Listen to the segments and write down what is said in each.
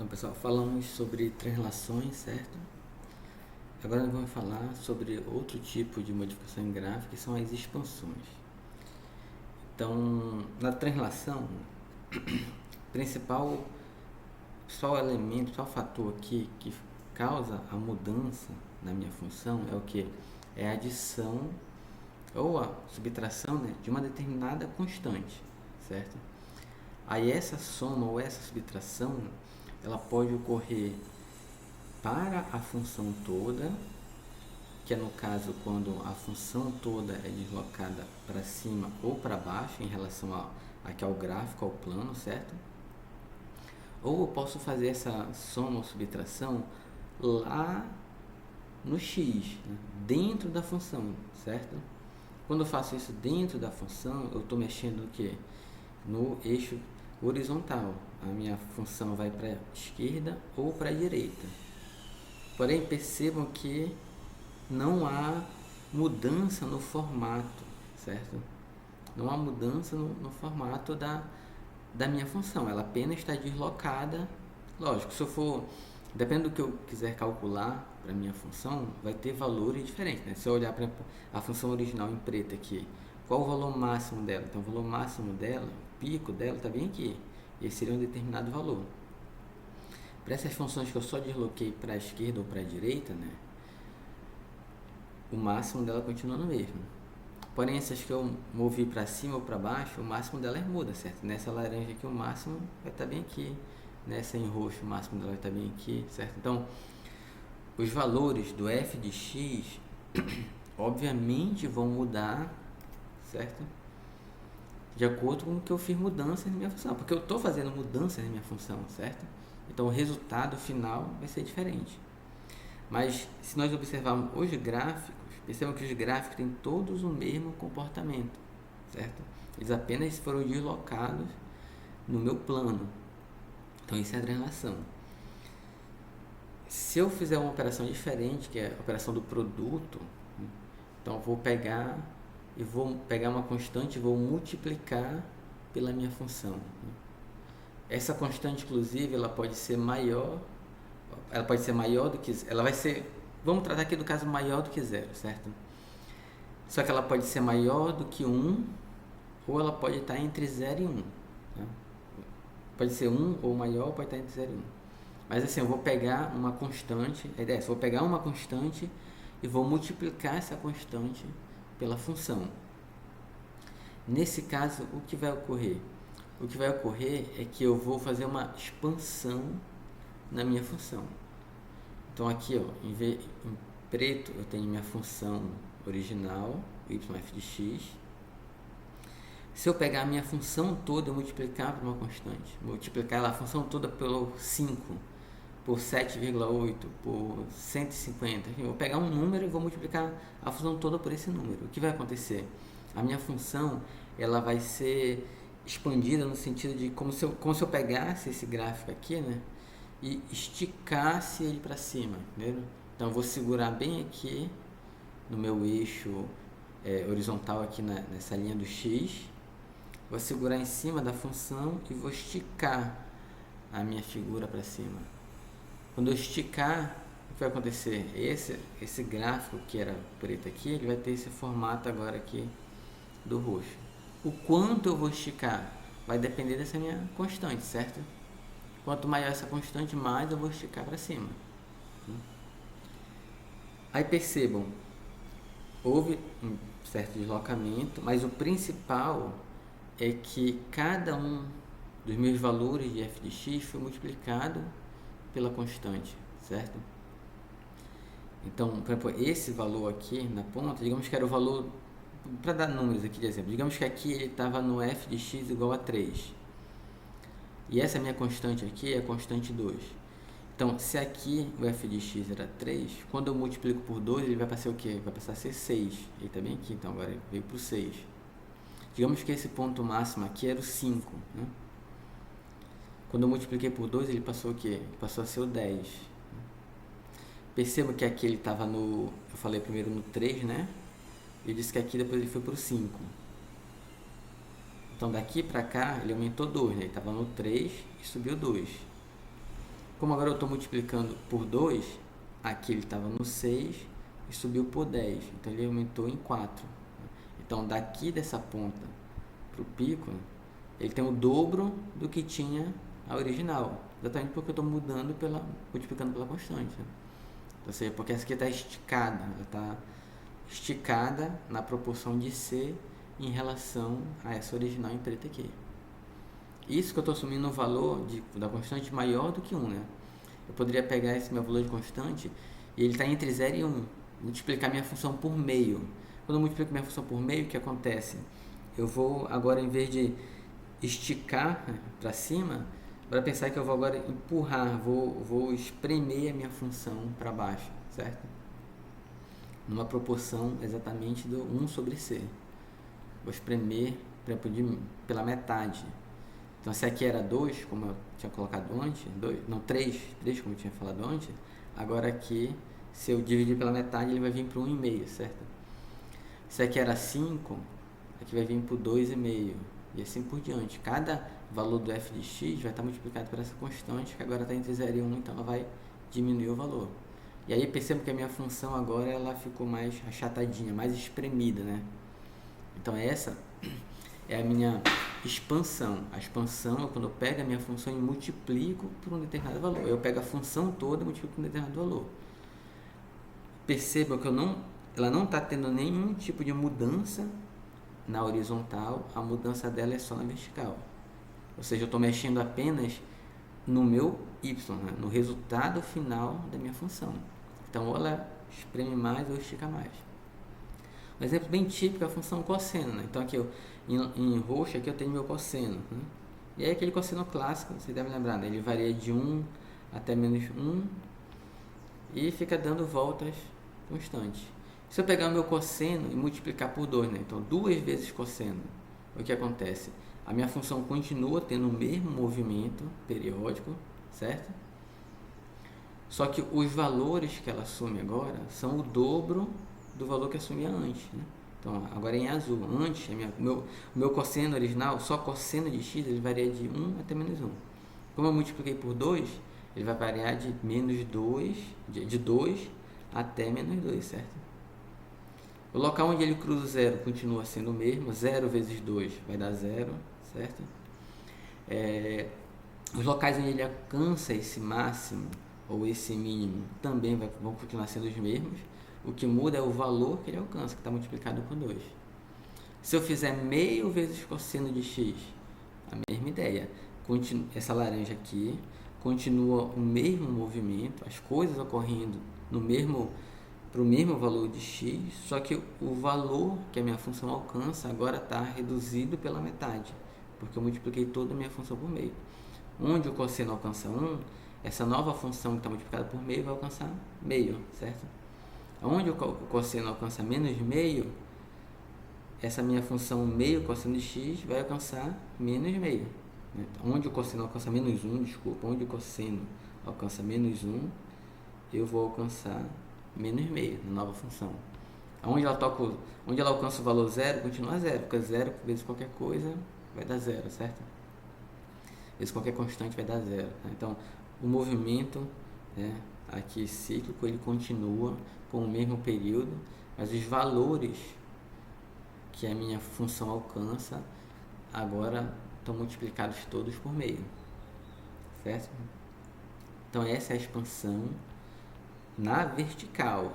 Então, pessoal, falamos sobre translações, certo? Agora nós vamos falar sobre outro tipo de modificação em gráfico, que são as expansões. Então, na translação, principal elemento, principal fator aqui que causa a mudança na minha função é o que? É a adição ou a subtração, né, de uma determinada constante, certo? Aí essa soma ou essa subtração, ela pode ocorrer para a função toda, que é no caso quando a função toda é deslocada para cima ou para baixo em relação aqui ao gráfico, ao plano, certo? Ou eu posso fazer essa soma ou subtração lá no x, né, dentro da função, certo? Quando eu faço isso dentro da função, eu estou mexendo no que? No eixo horizontal. A minha função vai para a esquerda ou para a direita. Porém, percebam que não há mudança no formato, certo? Não há mudança no formato da minha função. Ela apenas está deslocada. Lógico, se eu for... Depende do que eu quiser calcular para a minha função, vai ter valores diferentes, né? Se eu olhar para a função original em preto aqui, qual o valor máximo dela? Então, o valor máximo dela, o pico dela, está bem aqui. Esse seria um determinado valor. Para essas funções que eu só desloquei para a esquerda ou para a direita, né, o máximo dela continua no mesmo. Porém, essas que eu movi para cima ou para baixo, o máximo delas muda, certo? Nessa laranja aqui, o máximo vai estar bem aqui. Nessa em roxo, o máximo dela vai estar bem aqui, certo? Então, os valores do f de x, obviamente, vão mudar, certo? De acordo com o que eu fiz mudanças na minha função, porque eu estou fazendo mudanças na minha função, certo? Então, o resultado final vai ser diferente. Mas, se nós observarmos os gráficos, percebam que os gráficos têm todos o mesmo comportamento, certo? Eles apenas foram deslocados no meu plano. Então, isso é a translação. Se eu fizer uma operação diferente, que é a operação do produto, então eu vou pegar uma constante e vou multiplicar pela minha função. Essa constante, inclusive, ela pode ser maior do que... Ela vai ser... Vamos tratar aqui do caso maior do que zero, certo? Só que ela pode ser maior do que 1, ou ela pode estar entre 0 e 1. Tá? Pode ser 1 ou maior, pode estar entre 0 e 1. Mas assim, eu vou pegar uma constante, a ideia é essa, eu vou pegar uma constante e vou multiplicar essa constante pela função. Nesse caso, o que vai ocorrer? O que vai ocorrer é que eu vou fazer uma expansão na minha função. Então aqui, ó, em preto, eu tenho minha função original, yf de x. Se eu pegar a minha função toda e multiplicar por uma constante, multiplicar a função toda pelo 5, por 7,8, por 150, enfim, eu vou pegar um número e vou multiplicar a função toda por esse número. O que vai acontecer? A minha função, ela vai ser expandida no sentido de como se eu pegasse esse gráfico aqui, né, e esticasse ele para cima, entendeu? Então eu vou segurar bem aqui no meu eixo horizontal aqui nessa linha do x, vou segurar em cima da função e vou esticar a minha figura para cima. Quando eu esticar, o que vai acontecer? Esse gráfico que era preto aqui, ele vai ter esse formato agora aqui do roxo. O quanto eu vou esticar vai depender dessa minha constante, certo? Quanto maior essa constante, mais eu vou esticar para cima. Aí percebam, houve um certo deslocamento, mas o principal é que cada um dos meus valores de f de x foi multiplicado pela constante, certo? Então, por exemplo, esse valor aqui na ponta, digamos que era o valor, para dar números aqui de exemplo, digamos que aqui ele estava no f de x igual a 3. E essa minha constante aqui é a constante 2. Então, se aqui o f de x era 3, quando eu multiplico por 2, ele vai passar o quê? Vai passar a ser 6. Ele está bem aqui, então agora ele veio para o 6. Digamos que esse ponto máximo aqui era o 5, né? Quando eu multipliquei por 2, ele passou o quê? Ele passou a ser o 10. Perceba que aqui ele estava no... Eu falei primeiro no 3, né? Eu disse que aqui depois ele foi para o 5. Então, daqui para cá, ele aumentou 2, né? Ele estava no 3 e subiu 2. como agora eu estou multiplicando por 2, aqui ele estava no 6 e subiu por 10, então ele aumentou em 4. Então daqui dessa ponta para o pico, ele tem o dobro do que tinha a original, exatamente porque eu estou multiplicando pela constante. Ou seja, porque essa aqui está esticada, ela está esticada na proporção de C em relação a essa original em preto aqui. Isso que eu estou assumindo um valor da constante maior do que 1, né? Eu poderia pegar esse meu valor de constante e ele está entre 0 e 1, multiplicar minha função por meio. Quando eu multiplico minha função por meio, o que acontece? Eu vou agora, em vez de esticar para cima, para pensar que eu vou agora empurrar, vou espremer a minha função para baixo, certo? Numa proporção exatamente do 1 sobre C. Vou espremer pela metade. Então, se aqui era 2, como eu tinha colocado antes, 3, como eu tinha falado antes, agora aqui, se eu dividir pela metade, ele vai vir para 1,5, certo? Se aqui era 5, aqui vai vir para 2,5, e assim por diante. Cada valor do f de x vai estar multiplicado por essa constante, que agora está entre 0 e 1, então ela vai diminuir o valor. E aí percebo que a minha função agora ela ficou mais achatadinha, mais espremida, né? Então essa é a minha expansão. A expansão é quando eu pego a minha função e multiplico por um determinado valor. Eu pego a função toda e multiplico por um determinado valor. Perceba que ela não está tendo nenhum tipo de mudança na horizontal, a mudança dela é só na vertical. Ou seja, eu estou mexendo apenas no meu y, né? No resultado final da minha função. Então, ou ela espreme mais ou estica mais. Um exemplo bem típico é a função cosseno, né? Então, aqui em roxo aqui eu tenho meu cosseno, né? E aí aquele cosseno clássico, vocês devem lembrar, né? Ele varia de 1 até menos 1 e fica dando voltas constantes. Se eu pegar o meu cosseno e multiplicar por 2, né? Então 2 vezes cosseno, o que acontece? A minha função continua tendo o mesmo movimento periódico, certo? Só que os valores que ela assume agora são o dobro do valor que assumia antes, né? Então, agora em azul, antes, o meu cosseno original, só cosseno de x, ele varia de 1 até menos 1. Como eu multipliquei por 2, ele vai variar de menos 2, de 2 até menos 2, certo? O local onde ele cruza o zero continua sendo o mesmo, 0 vezes 2 vai dar 0, certo? Os locais onde ele alcança esse máximo ou esse mínimo também vão continuar sendo os mesmos. O que muda é o valor que ele alcança, que está multiplicado por 2. Se eu fizer meio vezes cosseno de x, a mesma ideia. Essa laranja aqui continua o mesmo movimento, as coisas ocorrendo para o mesmo valor de x, só que o valor que a minha função alcança agora está reduzido pela metade, porque eu multipliquei toda a minha função por meio. Onde o cosseno alcança 1, essa nova função que está multiplicada por meio vai alcançar meio, certo? Onde o cosseno alcança menos meio, essa minha função meio cosseno de x vai alcançar menos meio. Onde o cosseno alcança menos 1, onde o cosseno alcança menos 1, eu vou alcançar menos meio na nova função. Onde ela alcança o valor 0, continua 0, porque 0 vezes qualquer coisa vai dar 0, certo? Vezes qualquer constante vai dar 0. Tá? Então, o movimento aqui cíclico, ele continua com o mesmo período, mas os valores que a minha função alcança agora estão multiplicados todos por meio, certo? Então essa é a expansão na vertical.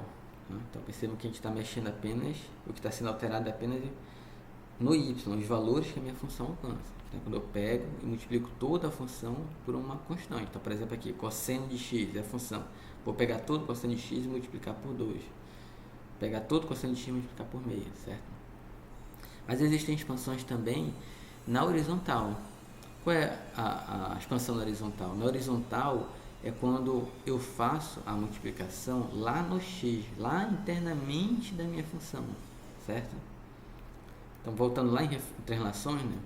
Então percebam que a gente está mexendo apenas, o que está sendo alterado é apenas no y, os valores que a minha função alcança. Então, quando eu pego e multiplico toda a função por uma constante. Então, por exemplo, aqui, cosseno de x é a função. Vou pegar todo o cosseno de x e multiplicar por 2. Pegar todo o cosseno de x e multiplicar por meio, certo? Mas existem expansões também na horizontal. Qual é a expansão na horizontal? Na horizontal é quando eu faço a multiplicação lá no x, lá internamente da minha função, certo? Então, voltando lá em relações, né?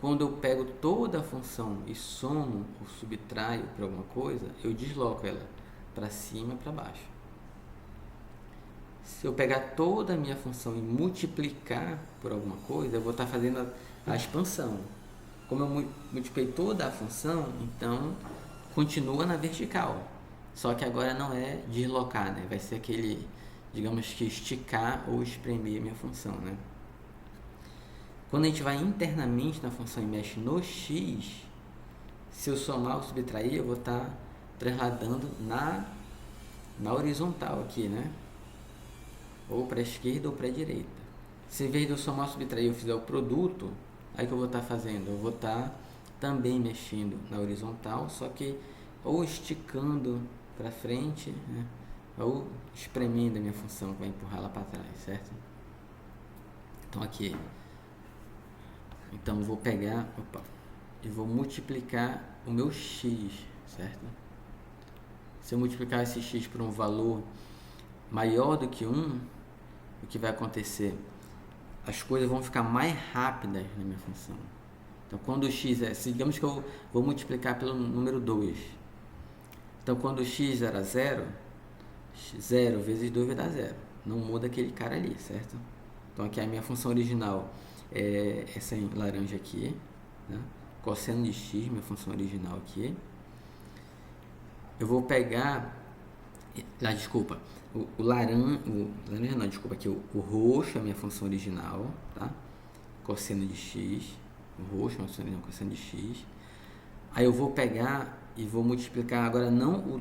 Quando eu pego toda a função e somo ou subtraio para alguma coisa, eu desloco ela para cima e para baixo. Se eu pegar toda a minha função e multiplicar por alguma coisa, eu vou estar fazendo a expansão. Como eu multipliquei toda a função, então continua na vertical, só que agora não é deslocar, né? Vai ser aquele, digamos que esticar ou espremer a minha função, né? Quando a gente vai internamente na função e mexe no x, se eu somar ou subtrair, eu vou estar trasladando na horizontal aqui, né? Ou para a esquerda ou para a direita. Se em vez de eu somar ou subtrair eu fizer o produto, aí que eu vou estar fazendo? Eu vou estar também mexendo na horizontal, só que ou esticando para frente, né? Ou espremendo a minha função que vai empurrar ela para trás, certo? Então aqui, então eu vou pegar, e vou multiplicar o meu x, certo? Se eu multiplicar esse x por um valor maior do que 1, o que vai acontecer? As coisas vão ficar mais rápidas na minha função. Então, quando o x é, digamos que eu vou multiplicar pelo número 2. Então, quando o x era 0, 0 vezes 2 vai dar 0. Não muda aquele cara ali, certo? Então, aqui a minha função original é essa em laranja aqui, né? Cosseno de x, minha função original aqui. Eu vou pegar, desculpa, o laranja não, desculpa, aqui o roxo é a minha função original, tá? Cosseno de x, o roxo é a minha função original, cosseno de x. Aí eu vou pegar e vou multiplicar agora não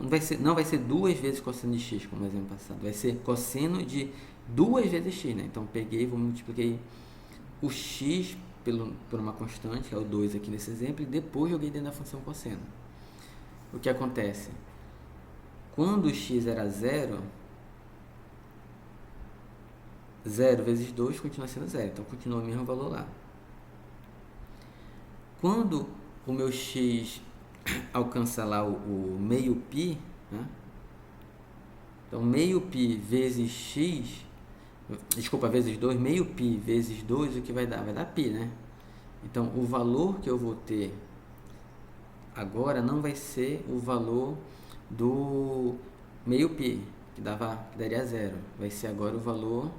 vai ser 2 vezes cosseno de x, como no exemplo passado, vai ser cosseno de 2 vezes x, né? Então peguei e multipliquei o x por uma constante, que é o 2 aqui nesse exemplo, e depois joguei dentro da função cosseno. O que acontece? Quando o x era 0, 0 vezes 2 continua sendo 0, então continua o mesmo valor lá. Quando o meu x alcança lá o meio π, né? Então meio π vezes x, desculpa, vezes 2, meio π vezes 2, o que vai dar? Vai dar π, né? Então o valor que eu vou ter agora não vai ser o valor do meio π, que daria 0. Vai ser agora o valor,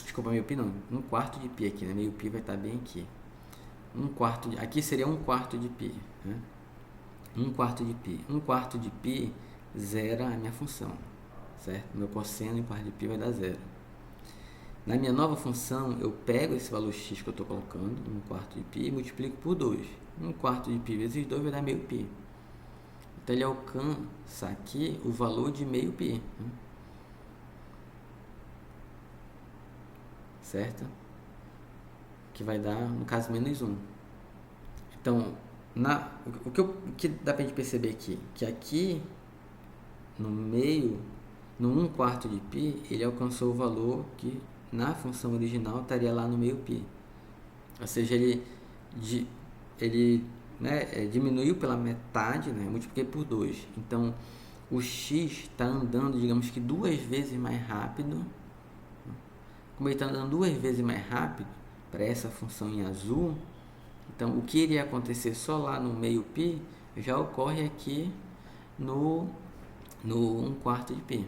desculpa, meio π não, 1/4 de π aqui, né? Meio π vai estar bem aqui. Aqui seria 1/4 de π, né? 1/4 de π. 1/4 de π zera a minha função, certo? Meu cosseno em 1/4 de π vai dar 0. Na minha nova função, eu pego esse valor x que eu estou colocando, 1/4 de π, e multiplico por 2. 1/4 de π vezes 2 vai dar meio π. Então, ele alcança aqui o valor de meio π, né? Certo? Que vai dar, no caso, menos 1. Então, o que dá pra gente perceber aqui? Que aqui, no meio, no 1/4 de π, ele alcançou o valor que na função original estaria lá no meio π. Ou seja, ele diminuiu pela metade, né? Eu multipliquei por 2. Então, o x está andando, digamos que 2 vezes mais rápido. Como ele está andando 2 vezes mais rápido para essa função em azul, então o que iria acontecer só lá no meio π já ocorre aqui no 1/4 de π,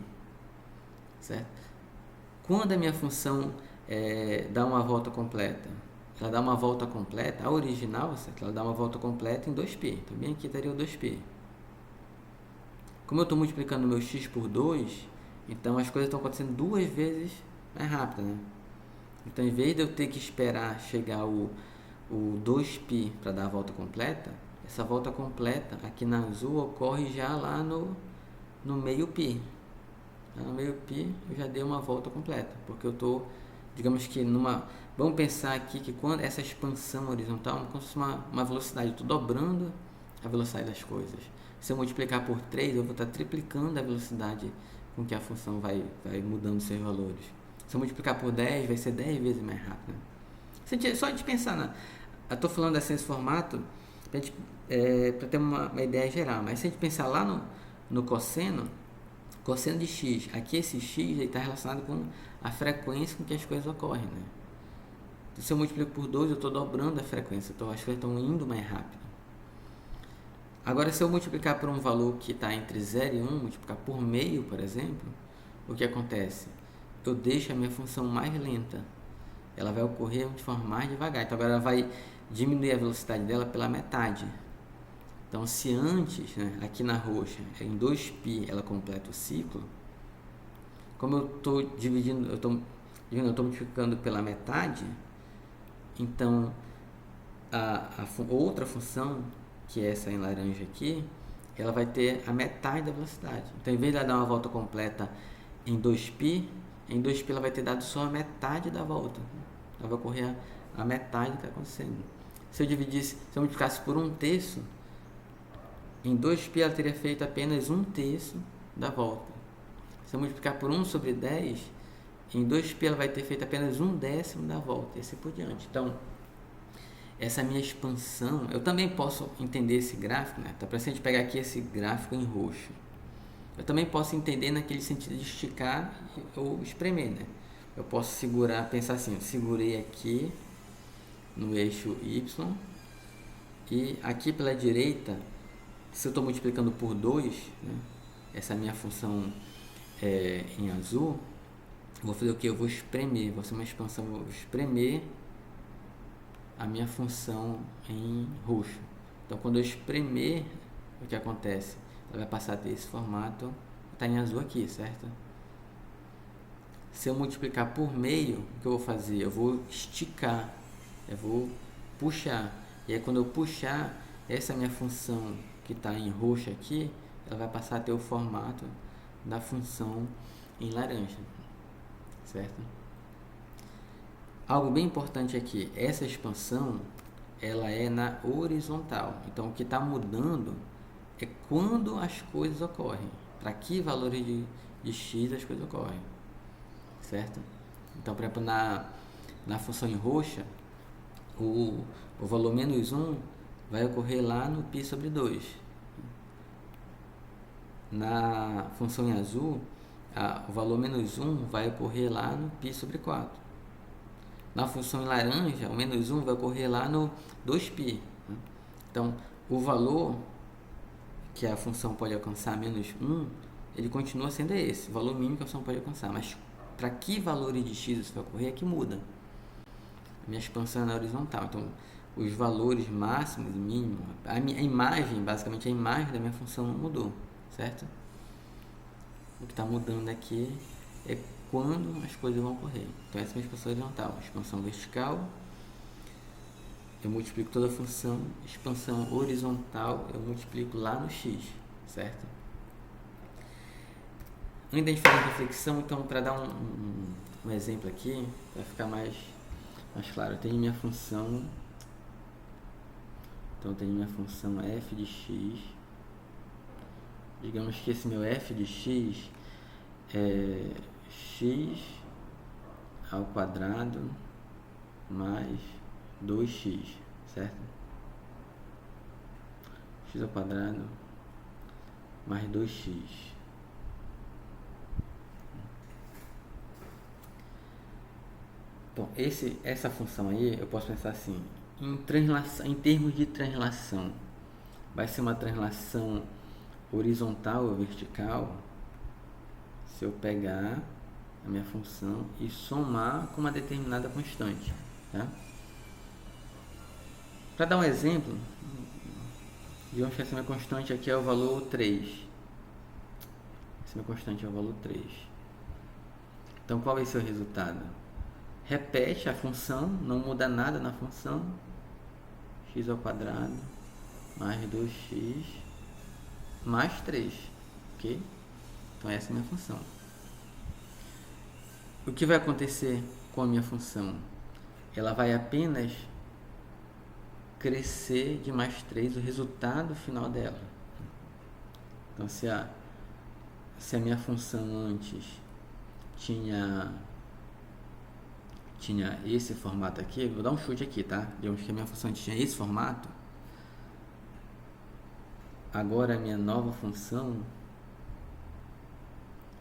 certo? Quando a minha função dá uma volta completa, ela dá uma volta completa, a original, certo? Ela dá uma volta completa em 2π, então bem aqui estaria o 2π. Como eu estou multiplicando meu x por 2, então as coisas estão acontecendo 2 vezes mais rápido, né? Então, em vez de eu ter que esperar chegar o 2π para dar a volta completa, essa volta completa aqui na azul ocorre já lá no meio π. Lá no meio π eu já dei uma volta completa, porque eu estou, digamos que vamos pensar aqui que quando essa expansão horizontal é como se fosse uma velocidade, eu estou dobrando a velocidade das coisas. Se eu multiplicar por 3, eu vou estar triplicando a velocidade com que a função vai mudando seus valores. Se eu multiplicar por 10, vai ser 10 vezes mais rápido. Só a gente pensar, eu estou falando assim nesse formato para ter uma ideia geral, mas se a gente pensar lá no cosseno de x, aqui esse x está relacionado com a frequência com que as coisas ocorrem, né? Então, se eu multiplico por 2, eu estou dobrando a frequência, então as coisas estão indo mais rápido. Agora, se eu multiplicar por um valor que está entre 0 e 1, multiplicar por meio, por exemplo, o que acontece? Eu deixo a minha função mais lenta. Ela vai ocorrer de forma mais devagar. Então, agora ela vai diminuir a velocidade dela pela metade. Então, se antes, né, aqui na roxa, em 2π ela completa o ciclo, como eu estou dividindo, eu estou multiplicando pela metade, então a outra função, que é essa em laranja aqui, ela vai ter a metade da velocidade. Então, em vez de ela dar uma volta completa em 2π, ela vai ter dado só a metade da volta. Ela vai correr a metade do que está acontecendo. Se eu multiplicasse por 1/3, em 2π ela teria feito apenas 1/3 da volta. Se eu multiplicar por 1/10, em 2π ela vai ter feito apenas 1/10 da volta, e assim por diante. Então, essa minha expansão, eu também posso entender esse gráfico, né? Tá, para a gente pegar aqui esse gráfico em roxo, eu também posso entender naquele sentido de esticar ou espremer, né? Eu posso segurar, pensar assim, eu segurei aqui no eixo Y, e aqui pela direita, se eu estou multiplicando por 2, né, essa minha função em azul, eu vou fazer o que? Eu vou espremer, vou fazer uma expansão, vou espremer a minha função em roxo. Então, quando eu espremer, o que acontece? Ela vai passar a ter esse formato, está em azul aqui, certo? Se eu multiplicar por meio, o que eu vou fazer? Eu vou esticar, eu vou puxar. E aí, quando eu puxar, essa minha função que está em roxo aqui, ela vai passar a ter o formato da função em laranja, certo? Algo bem importante aqui, essa expansão, ela é na horizontal. Então, o que está mudando é quando as coisas ocorrem. Para que valores de x as coisas ocorrem, certo? Então, por exemplo, na função em roxa, o valor -1 vai ocorrer lá no π/2. Na função em azul, o valor -1 vai ocorrer lá no π/4. Na função em laranja, o -1 vai ocorrer lá no 2π. Então, o valor que a função pode alcançar, -1, ele continua sendo esse, o valor mínimo que a função pode alcançar. Mas para que valores de x isso vai ocorrer é que muda. A minha expansão é na horizontal. Então, os valores máximos e mínimos, a imagem, basicamente a imagem da minha função não mudou, certo? O que está mudando aqui é quando as coisas vão ocorrer. Então, essa é a minha expansão horizontal. Expansão vertical, eu multiplico toda a função. Expansão horizontal, eu multiplico lá no x, certo? Antes da gente fazer a reflexão, então, para dar um exemplo aqui, para ficar mais claro, eu tenho minha função. Então, eu tenho minha função f de x. Digamos que esse meu f de x é x ao quadrado mais 2x, certo? X ao quadrado mais 2x. Então, essa função aí, eu posso pensar assim, em termos de translação, vai ser uma translação horizontal ou vertical se eu pegar a minha função e somar com uma determinada constante, tá? Para dar um exemplo, digamos que essa minha constante aqui é o valor 3. Essa minha constante é o valor 3. Então, qual vai ser o resultado? Repete a função, não muda nada na função, x ao quadrado mais 2x mais 3, ok? Então, essa é a minha função. O que vai acontecer com a minha função? Ela vai apenas crescer de mais 3 o resultado final dela. Então, se a minha função antes tinha esse formato aqui, vou dar um chute aqui, tá? Digamos que a minha função antes tinha esse formato. Agora a minha nova função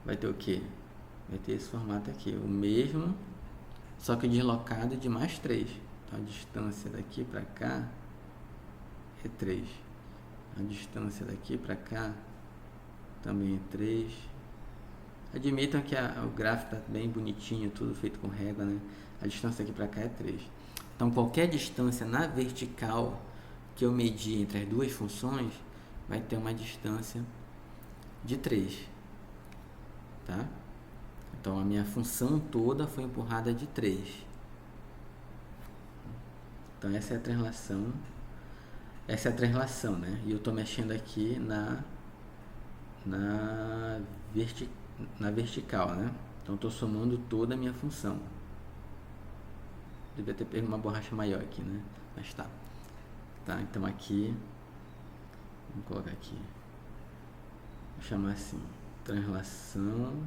vai ter o quê? Vai ter esse formato aqui, o mesmo, só que deslocado de mais 3. Então, a distância daqui para cá é 3. A distância daqui para cá também é 3. Admitam que o gráfico está bem bonitinho, tudo feito com régua, né? A distância aqui para cá é 3. Então, qualquer distância na vertical que eu medi entre as duas funções vai ter uma distância de 3, tá? Então a minha função toda foi empurrada de 3. Então essa é a translação. Essa é a translação, né? E eu estou mexendo aqui na vertical, né? Então estou somando toda a minha função. Devia ter pego uma borracha maior aqui, né? Mas tá. Tá, então aqui, vamos colocar aqui, vou chamar assim, translação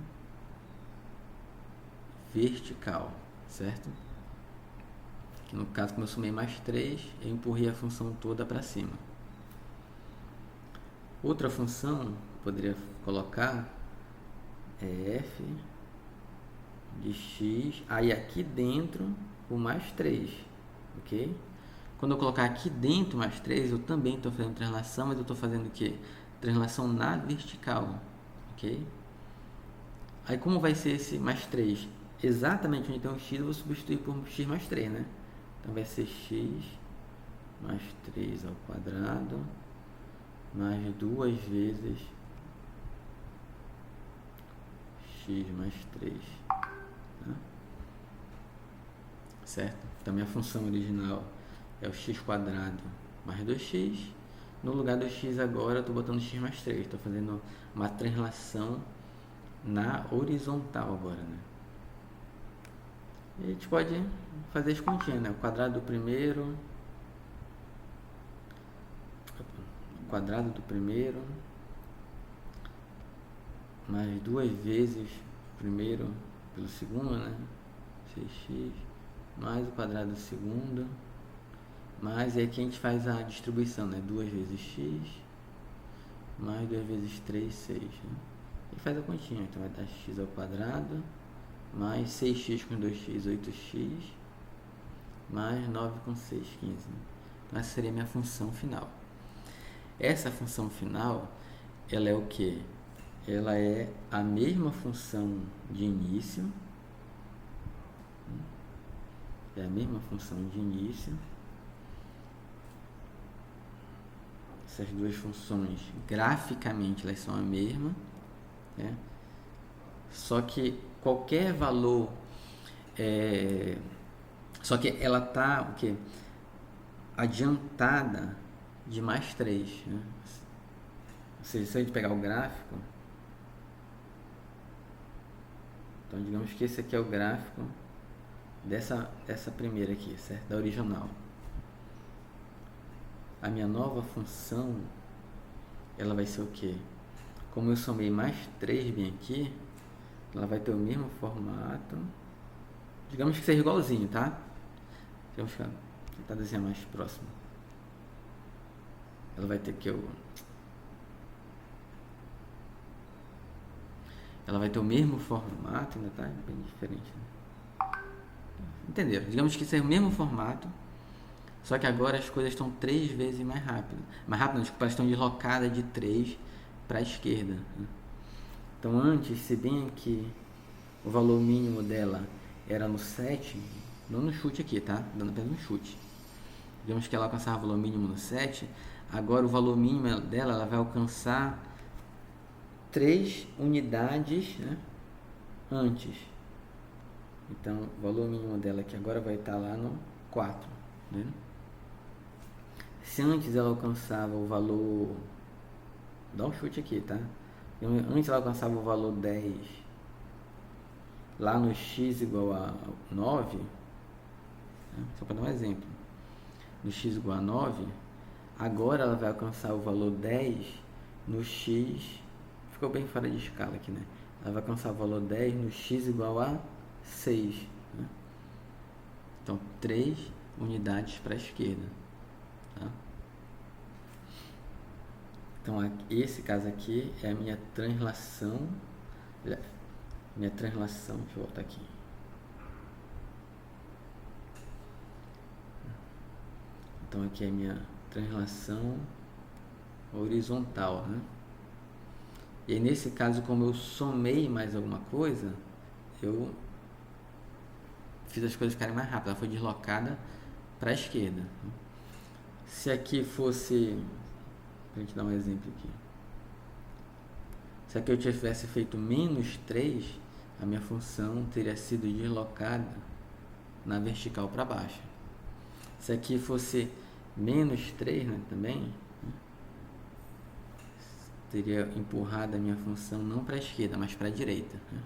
vertical, certo? Que no caso, como eu somei mais 3, eu empurrei a função toda para cima. Outra função que poderia colocar é f de x, aí aqui dentro o mais 3, ok? Quando eu colocar aqui dentro mais 3, eu também estou fazendo translação, mas eu estou fazendo o quê? Translação na vertical, ok? Aí como vai ser esse mais 3? Exatamente onde tem um x, eu vou substituir por x mais 3, né? Então vai ser x mais 3 ao quadrado, mais 2 vezes x mais 3. Tá? Certo? Então minha função original é o x quadrado mais 2x. No lugar do x agora eu estou botando x mais 3. Estou fazendo uma translação na horizontal agora, né? E a gente pode fazer as continhas, né? O quadrado do primeiro mais 2 vezes o primeiro pelo segundo, né? 6x mais o quadrado do segundo, mais, e aqui a gente faz a distribuição, né? 2 vezes x mais 2 vezes 3, 6, né? E faz a continha, então vai dar x ao quadrado mais 6x com 2x, 8x mais 9 com 6, 15, né? Então essa seria a minha função final. Essa função final, ela é o que? Ela é a mesma função de início, é a mesma função de início. Essas duas funções, graficamente, elas são a mesma, né? Só que qualquer valor, só que ela está o quê? Adiantada de mais 3, né? Ou seja, se a gente pegar o gráfico, então digamos que esse aqui é o gráfico dessa primeira aqui, certo? Da original. A minha nova função, ela vai ser o quê? Como eu somei mais 3 bem aqui, ela vai ter o mesmo formato. Digamos que seja igualzinho, tá? Vamos tentar desenhar mais próximo. Ela vai ter ela vai ter o mesmo formato, ainda tá bem diferente, né? Entenderam? Digamos que seja o mesmo formato, só que agora as coisas estão 3 vezes mais rápido. Mais rápido, não, desculpa, elas estão deslocadas de 3 para a esquerda, né? Então antes, se bem que o valor mínimo dela era no 7, não no chute aqui, tá? Dando apenas um chute. Digamos que ela alcançava o valor mínimo no 7, agora o valor mínimo dela, ela vai alcançar 3 unidades, né, antes. Então o valor mínimo dela aqui agora vai estar lá no 4, né? Se antes ela alcançava o valor, dá um chute aqui, tá? Antes ela alcançava o valor 10 lá no x igual a 9, né? Só para dar um exemplo, no x igual a 9, agora ela vai alcançar o valor 10 no x, ficou bem fora de escala aqui, né? Ela vai alcançar o valor 10 no x igual a 6, né? Então 3 unidades para a esquerda, tá? Então esse caso aqui é a minha translação, deixa eu voltar aqui. Então aqui é a minha translação horizontal, né? E aí, nesse caso, como eu somei mais alguma coisa, eu fiz as coisas ficarem mais rápidas, ela foi deslocada para a esquerda. Se aqui fosse, pra gente dar um exemplo aqui, se aqui eu tivesse feito menos 3, a minha função teria sido deslocada na vertical para baixo. Se aqui fosse menos 3, né, também, né, teria empurrado a minha função não para a esquerda, mas para a direita. Né?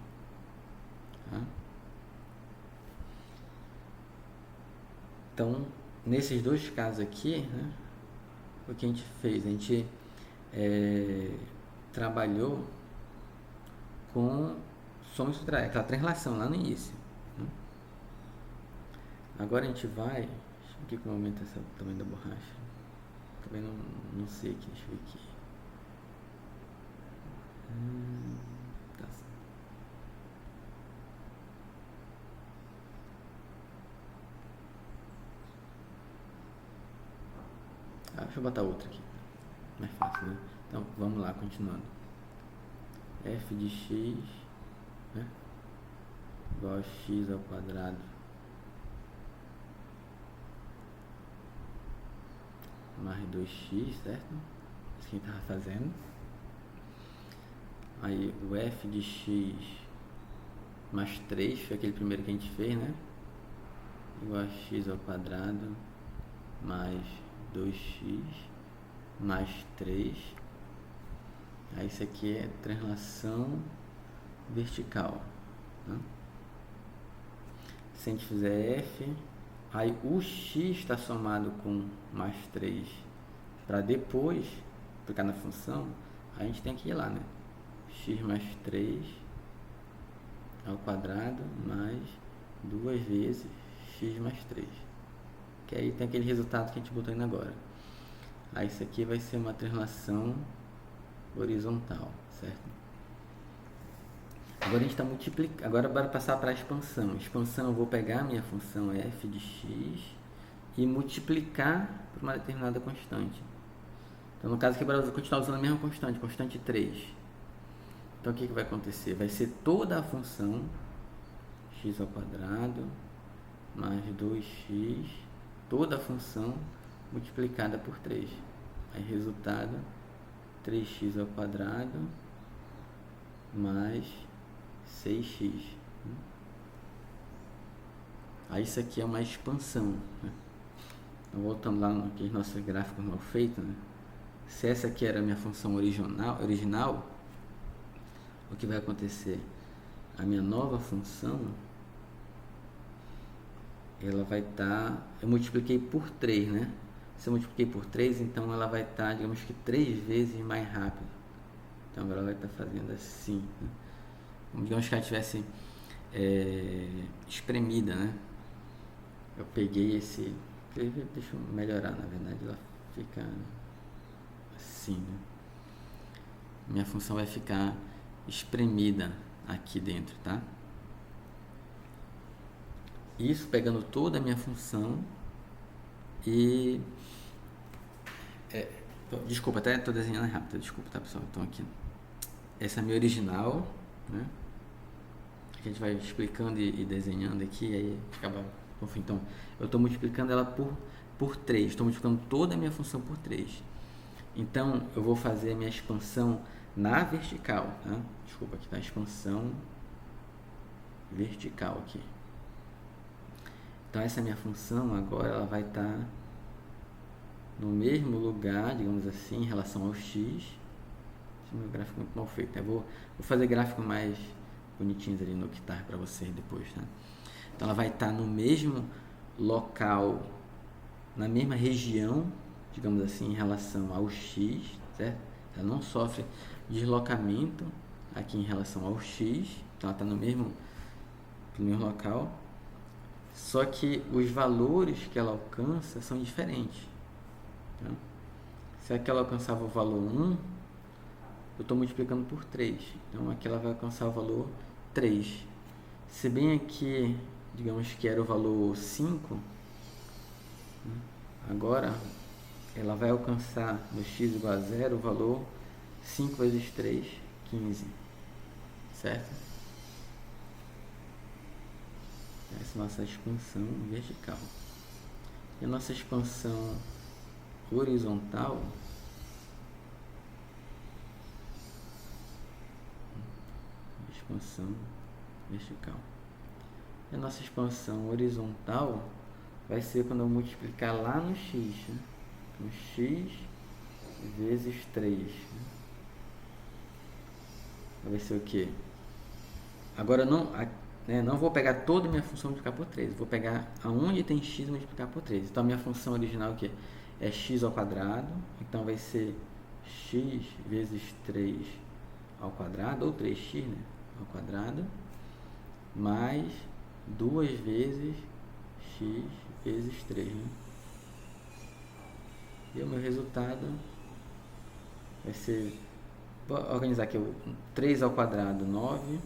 Tá? Então, nesses dois casos aqui, né, o que a gente fez? A gente trabalhou com soma e subtração, aquela translação lá no início. Né? Agora a gente vai. Deixa eu ver aqui como aumenta o tamanho da borracha. Também não sei aqui, deixa eu ver aqui. Tá. Deixa eu botar outra aqui. Mais fácil, né? Então vamos lá, continuando. F de x, né, igual a x ao quadrado mais 2x, certo? Isso que a gente estava fazendo. Aí o f de x mais 3 foi aquele primeiro que a gente fez, né? Igual a x ao quadrado mais 2x mais 3. Aí isso aqui é translação vertical. Né? Se a gente fizer f, aí o x está somado com mais 3 para depois aplicar na função, a gente tem que ir lá, né? X mais 3 ao quadrado mais 2 vezes x mais 3. Que aí tem aquele resultado que a gente botou indo agora. Aí isso aqui vai ser uma translação horizontal, certo? Agora a gente está multiplicando. Agora bora passar para a expansão. Expansão, eu vou pegar a minha função f de x e multiplicar por uma determinada constante. Então no caso aqui eu vou continuar usando a mesma constante, constante 3. Então o que vai acontecer? Vai ser toda a função x ao quadrado mais 2x, toda a função multiplicada por 3. Aí resultado 3x ao quadrado mais 6x. Aí isso aqui é uma expansão. Né? Então, voltando lá naquele nosso gráfico mal feito, né? Se essa aqui era a minha função original, o que vai acontecer? A minha nova função, ela vai estar... eu multipliquei por 3, né? Se eu multipliquei por 3, então ela vai estar, digamos que 3 vezes mais rápido. Então agora ela vai estar fazendo assim. Né? Digamos que ela tivesse espremida, né? Eu peguei esse... deixa eu melhorar, na verdade ela fica assim, né? Minha função vai ficar espremida aqui dentro, tá? Isso pegando toda a minha função e... desculpa, até estou desenhando rápido, desculpa, tá, pessoal? Então aqui, essa é a minha original, né? Que a gente vai explicando e desenhando aqui, aí acaba... Enfim, então, eu estou multiplicando ela por 3, estou multiplicando toda a minha função por 3. Então, eu vou fazer a minha expansão na vertical, tá? Desculpa, aqui está a expansão vertical aqui. Então, essa minha função agora, ela vai estar no mesmo lugar, digamos assim, em relação ao x. Esse é meu gráfico muito mal feito, né? Vou fazer gráfico mais bonitinhos ali no Octar para vocês depois, tá? Então ela vai estar no mesmo local, na mesma região, digamos assim, em relação ao x, certo? Ela não sofre deslocamento aqui em relação ao x, então ela está no mesmo local, só que os valores que ela alcança são diferentes. Tá? Se aqui ela alcançava o valor 1, eu estou multiplicando por 3, então aqui ela vai alcançar o valor 3. Se bem aqui, digamos que era o valor 5, agora ela vai alcançar no x igual a 0 o valor 5 vezes 3, 15, certo? Essa é a nossa expansão vertical. E a nossa expansão horizontal, expansão vertical. E a nossa expansão horizontal vai ser quando eu multiplicar lá no x, né? No x vezes 3. Né? Vai ser o quê? Agora não vou pegar toda a minha função e multiplicar por 3. Vou pegar aonde tem x e multiplicar por 3. Então a minha função original é o quê? É x ao quadrado. Então vai ser x vezes 3 ao quadrado, ou 3x, né? Ao quadrado, mais 2 vezes x vezes 3. Né? E o meu resultado vai ser, vou organizar aqui, 3 ao quadrado, 9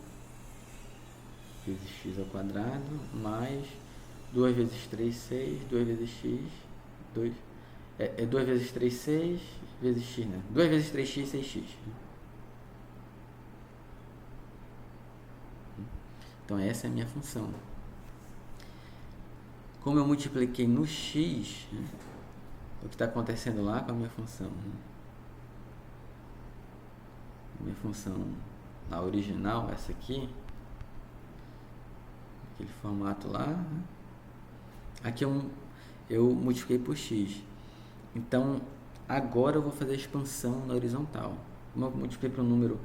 vezes x ao quadrado, mais 2 vezes 3, 6, 2 vezes x, 2 vezes 3, 6, vezes x, né? 2 vezes 3x, 6x. Então essa é a minha função. Como eu multipliquei no x, né, o que está acontecendo lá com a minha função? Né? Minha função na original, essa aqui, aquele formato lá, né? Aqui eu multipliquei por x. Então agora eu vou fazer a expansão na horizontal. Como eu multipliquei para um número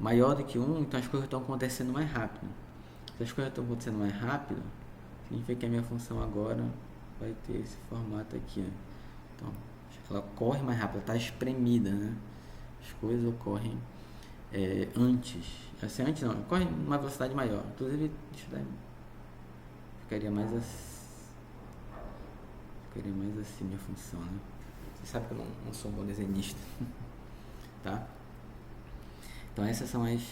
maior do que 1, então as coisas estão acontecendo mais rápido. Se as coisas estão acontecendo mais rápido, significa que a minha função agora vai ter esse formato aqui. Ó. Então, ela corre mais rápido, está espremida, né? As coisas ocorrem antes. Assim, antes não, corre numa velocidade maior. Inclusive, deixa eu dar, ficaria mais assim minha função, né? Você sabe que eu não sou um bom desenhista. Tá? Então, essas são as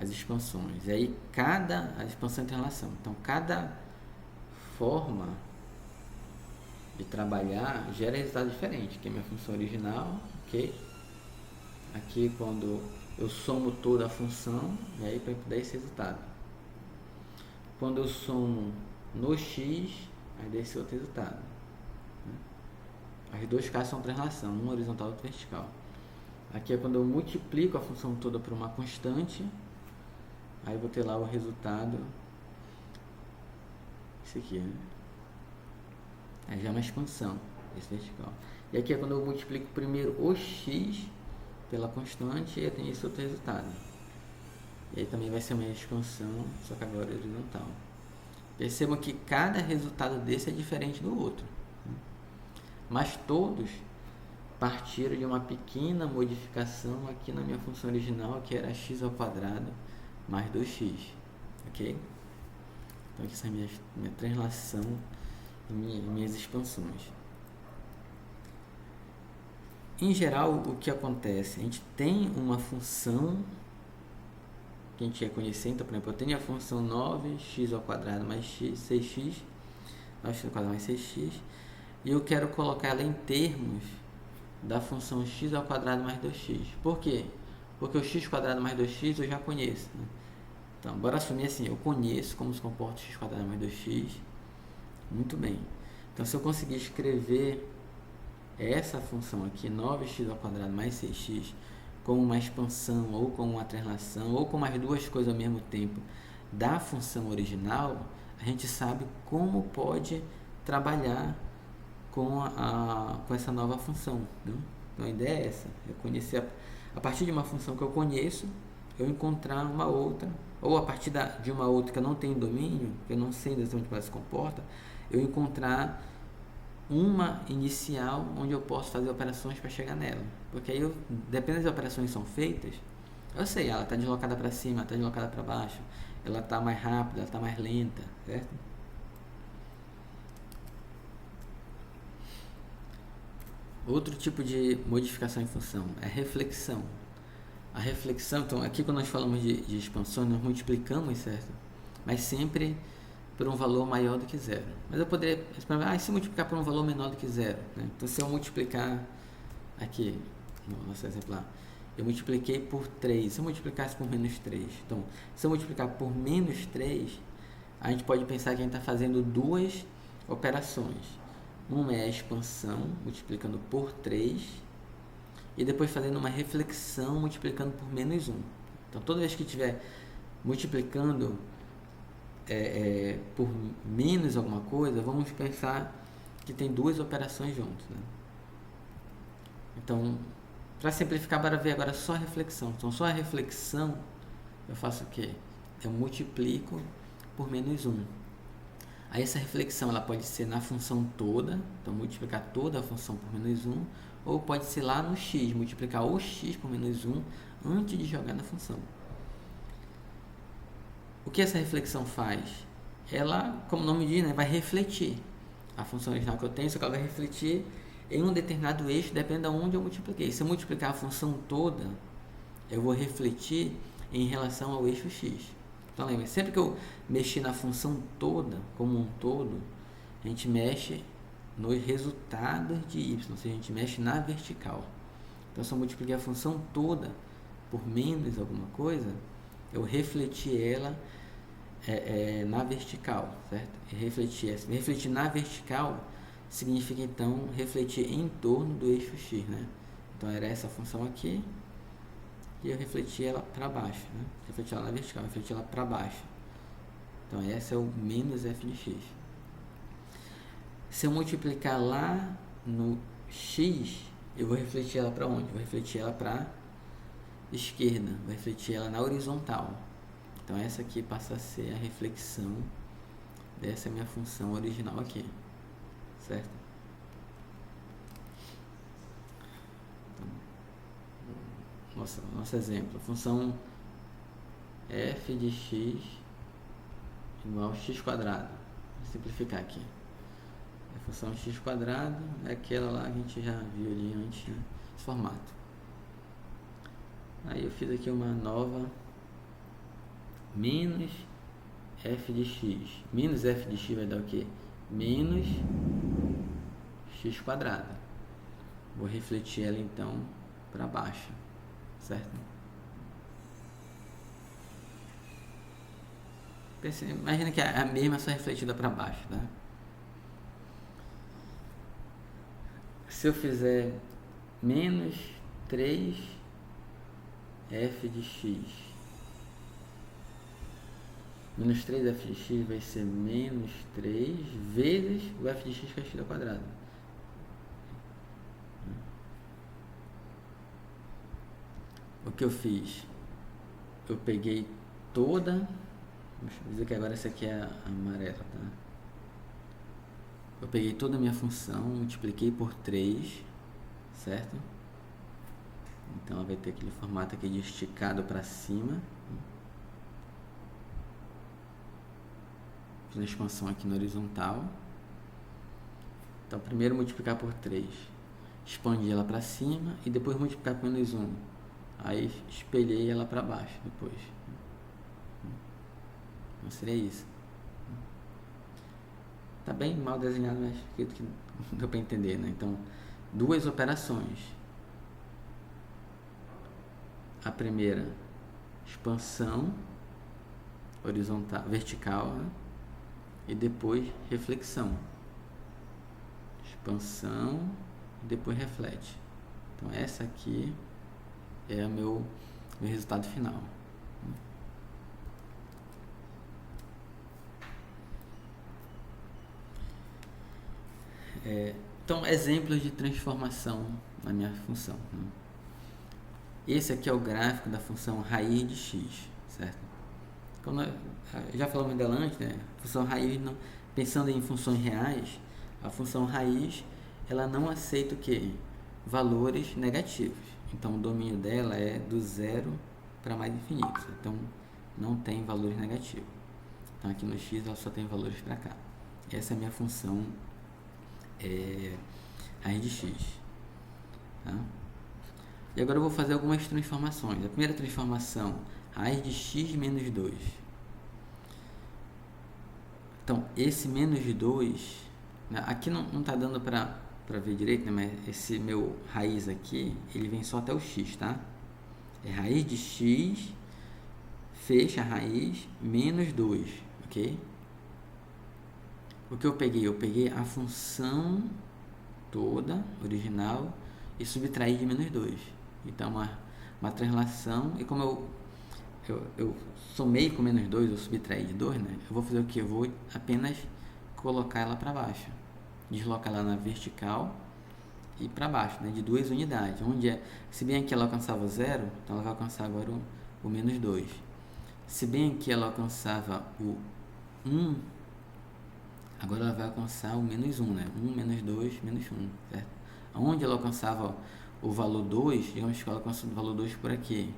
expansões. E aí a expansão tem relação. Então cada forma de trabalhar gera resultado diferente, que é a minha função original, ok? Aqui quando eu somo toda a função, e aí para dar esse resultado. Quando eu somo no x, aí dá esse outro resultado. As dois casos são translação, um horizontal e outro vertical. Aqui é quando eu multiplico a função toda por uma constante, aí vou ter lá o resultado, esse aqui, né? Aí já é uma expansão, esse vertical. E aqui é quando eu multiplico primeiro o x pela constante e eu tenho esse outro resultado. E aí também vai ser uma expansão, só que agora é horizontal. Percebam que cada resultado desse é diferente do outro. Mas todos partiram de uma pequena modificação aqui na minha função original, que era x ao quadrado mais 2x. Ok? Então aqui essa é a minha translação e minhas expansões. Em geral, o que acontece? A gente tem uma função que a gente quer conhecer. Então, por exemplo, eu tenho a função 9x ao quadrado mais 6x, 9x ao quadrado mais 6x, e eu quero colocar ela em termos da função x ao quadrado mais 2x. Por quê? Porque o x quadrado mais 2x eu já conheço. Né? Então, bora assumir assim, eu conheço como se comporta o x quadrado mais 2x. Muito bem. Então, se eu conseguir escrever essa função aqui, 9x ao quadrado mais 6x, como uma expansão, ou como uma translação, ou como as duas coisas ao mesmo tempo da função original, a gente sabe como pode trabalhar com essa nova função. Né? Então, a ideia é essa, é conhecer a partir de uma função que eu conheço, eu encontrar uma outra, ou a partir de uma outra que eu não tenho domínio, que eu não sei exatamente como ela se comporta, eu encontrar uma inicial onde eu posso fazer operações para chegar nela. Porque aí, dependendo das operações que são feitas, eu sei, ela está deslocada para cima, ela está deslocada para baixo, ela está mais rápida, ela está mais lenta, certo? Outro tipo de modificação em função é reflexão. A reflexão, então, aqui quando nós falamos de expansão, nós multiplicamos, certo? Mas sempre por um valor maior do que zero. Mas eu poderia, se multiplicar por um valor menor do que zero, né? Então, se eu multiplicar aqui, no nosso exemplar, eu multipliquei por 3, se eu multiplicasse por menos 3, então, se eu multiplicar por menos 3, a gente pode pensar que a gente está fazendo duas operações. Uma é a expansão, multiplicando por 3, e depois fazendo uma reflexão, multiplicando por menos 1. Então, toda vez que estiver multiplicando por menos alguma coisa, vamos pensar que tem duas operações juntas, né? Então, para simplificar, para ver agora só a reflexão. Então, só a reflexão, eu faço o quê? Eu multiplico por menos 1. Aí essa reflexão ela pode ser na função toda, então multiplicar toda a função por menos 1, ou pode ser lá no x, multiplicar o x por menos 1 antes de jogar na função. O que essa reflexão faz? Ela, como o nome diz, né, vai refletir. A função original que eu tenho, só que ela vai refletir em um determinado eixo, depende de onde eu multipliquei. Se eu multiplicar a função toda, eu vou refletir em relação ao eixo x. Então lembra, sempre que eu mexer na função toda, como um todo, a gente mexe nos resultados de y, ou seja, a gente mexe na vertical. Então se eu multiplicar a função toda por menos alguma coisa, eu refleti ela na vertical, certo? Refletir na vertical significa então refletir em torno do eixo x, né? Então era essa função aqui, e eu refleti ela para baixo, né? Refleti ela na vertical, refleti ela para baixo. Então esse é o menos f de x. Se eu multiplicar lá no x, eu vou refletir ela para onde? Vou refletir ela para esquerda, vou refletir ela na horizontal. Então essa aqui passa a ser a reflexão dessa minha função original aqui, certo? Então, nosso exemplo, a função f de x igual a x quadrado. Vou simplificar aqui. A função x quadrado é aquela lá que a gente já viu ali antes, né? Esse formato. Aí eu fiz aqui uma nova menos f de x. Menos f de x vai dar o quê? Menos x quadrado. Vou refletir ela então para baixo, certo? Imagina que a mesma é só refletida para baixo, tá? Se eu fizer menos 3f de x, menos 3f de x vai ser menos 3 vezes o f de x que é x ao quadrado. O que eu fiz? Eu peguei toda... Deixa eu dizer que agora essa aqui é a amarela, tá? Eu peguei toda a minha função, multipliquei por 3, certo? Então ela vai ter aquele formato aqui de esticado para cima. Fiz uma expansão aqui na horizontal. Então primeiro multiplicar por 3, expandi ela para cima e depois multiplicar por menos 1. Aí espelhei ela para baixo depois. Então seria isso. Tá bem mal desenhado, mas acredito que deu para entender, né? Então, duas operações. A primeira, expansão horizontal, vertical, né? E depois reflexão. Expansão e depois reflete. Então, essa aqui é o meu resultado final. Então, exemplos de transformação na minha função, né? Esse aqui é o gráfico da função raiz de x, certo? Como já falamos dela antes, né? A função raiz, pensando em funções reais, a função raiz ela não aceita o quê? Valores negativos. Então, o domínio dela é do zero para mais infinito. Então, não tem valores negativos. Então, aqui no x ela só tem valores para cá. Essa é a minha função raiz de x, tá? E agora eu vou fazer algumas transformações. A primeira transformação, raiz de x menos 2. Então, esse menos 2, né, aqui não está dando para ver direito, né, mas esse meu raiz aqui, ele vem só até o x, tá? É raiz de x, fecha a raiz, menos 2, ok? O que eu peguei? Eu peguei a função toda, original, e subtraí de menos 2. Então, uma translação, e como eu somei com menos 2, eu subtraí de 2, né? Eu vou fazer o que? Eu vou apenas colocar ela para baixo. Deslocar ela na vertical e para baixo, né? De 2 unidades. Se bem aqui ela alcançava 0, então ela vai alcançar agora o menos 2. Se bem aqui ela alcançava o 1, agora ela vai alcançar o menos 1, né? 1, menos 2, menos 1, certo? Onde ela alcançava o valor 2, digamos que ela alcançou o valor 2 por aqui.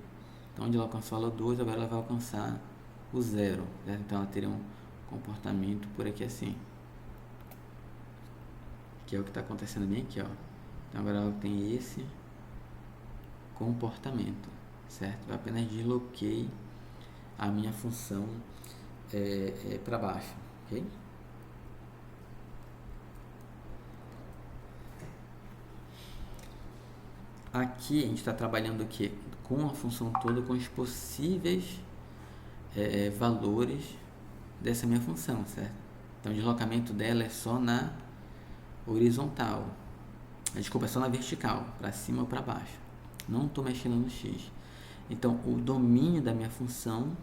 Então, onde ela alcançou o valor 2, agora ela vai alcançar o 0, certo? Então, ela teria um comportamento por aqui assim. Que é o que está acontecendo bem aqui, ó. Então, agora ela tem esse comportamento, certo? Eu apenas desloquei a minha função para baixo, ok? Aqui a gente está trabalhando o quê? Com a função toda, com os possíveis valores dessa minha função, certo? Então o deslocamento dela é só na horizontal, desculpa, é só na vertical, para cima ou para baixo. Não estou mexendo no x. Então o domínio da minha função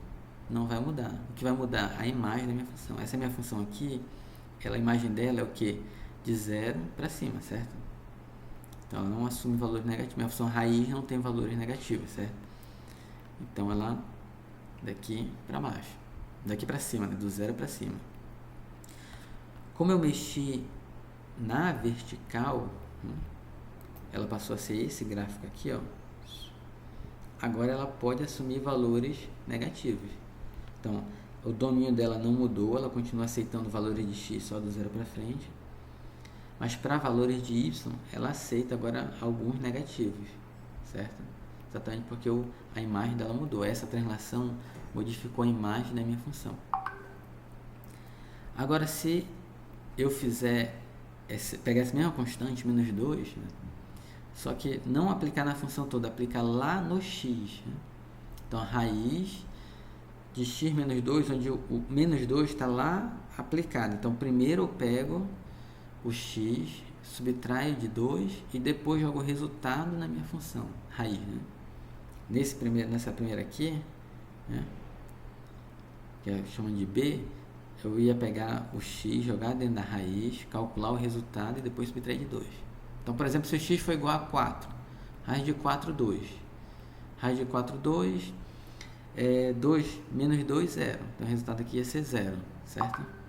não vai mudar. O que vai mudar? A imagem da minha função. Essa minha função aqui, a imagem dela é o que? De 0 para cima, certo? Então, ela não assume valores negativos. Minha função raiz não tem valores negativos, certo? Então, ela daqui para baixo. Daqui para cima, né? Do 0 para cima. Como eu mexi na vertical, ela passou a ser esse gráfico aqui, ó. Agora, ela pode assumir valores negativos. Então, o domínio dela não mudou. Ela continua aceitando valores de x só do 0 para frente. Mas para valores de y, ela aceita agora alguns negativos, certo? Exatamente porque a imagem dela mudou. Essa translação modificou a imagem da minha função. Agora, se eu pegar essa mesma constante, menos 2, né? Só que não aplicar na função toda, aplicar lá no x. Né? Então, a raiz de x menos 2, onde o menos 2 está lá aplicado. Então, primeiro eu pego o x, subtraio de 2 e depois jogo o resultado na minha função raiz, né? Nessa primeira aqui, né, que é chamado de b, eu ia pegar o x, jogar dentro da raiz, calcular o resultado e depois subtrair de 2. Então, por exemplo, se o x for igual a 4, raiz de 4, 2. Raiz de 4, 2, 2 menos 2, 0. Então, o resultado aqui ia ser 0, certo?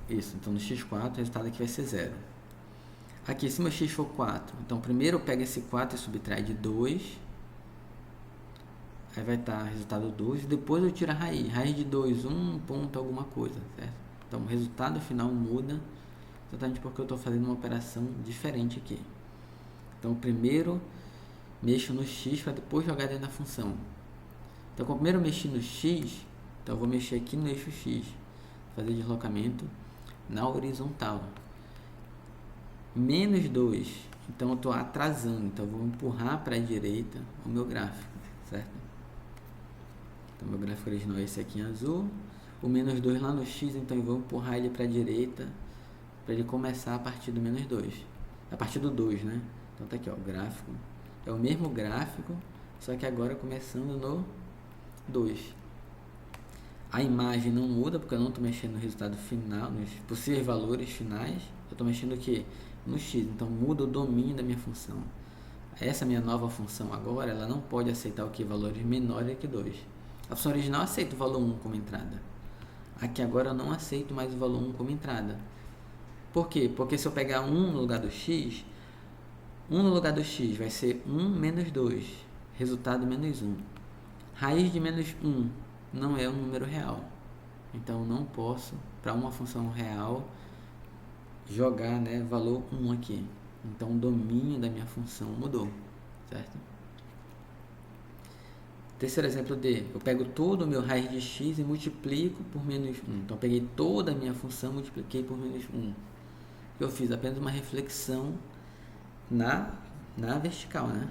Isso, então no x4 o resultado aqui vai ser 0. Aqui, se meu x for 4, então primeiro eu pego esse 4 e subtrai de 2, aí vai estar resultado 2, e depois eu tiro a raiz de 2, 1 ponto alguma coisa, certo? Então o resultado final muda, exatamente porque eu estou fazendo uma operação diferente aqui. Então primeiro mexo no x para depois jogar dentro da função. Então como primeiro eu mexi no x, então eu vou mexer aqui no eixo x, fazer deslocamento na horizontal. Menos 2, então eu estou atrasando, então eu vou empurrar para a direita o meu gráfico, certo? Então meu gráfico original é esse aqui em azul, o menos 2 lá no x, então eu vou empurrar ele para a direita, para ele começar a partir do menos 2, a partir do 2, né? Então tá aqui, ó, o gráfico, é o mesmo gráfico, só que agora começando no 2. A imagem não muda, porque eu não estou mexendo no resultado final, nos possíveis valores finais. Eu estou mexendo aqui no x, então muda o domínio da minha função. Essa minha nova função agora, ela não pode aceitar o que? Valores menores que 2. A função original aceita o valor 1 como entrada. Aqui agora eu não aceito mais o valor 1 como entrada. Por quê? Porque se eu pegar 1 no lugar do x, 1 no lugar do x vai ser 1 menos 2, resultado menos 1. Raiz de menos 1 não é um número real, então não posso, para uma função real, jogar, né, valor 1 aqui. Então o domínio da minha função mudou, certo? Terceiro exemplo D, eu pego todo o meu raiz de x e multiplico por menos 1. Então eu peguei toda a minha função e multipliquei por menos 1. Eu fiz apenas uma reflexão na vertical, né?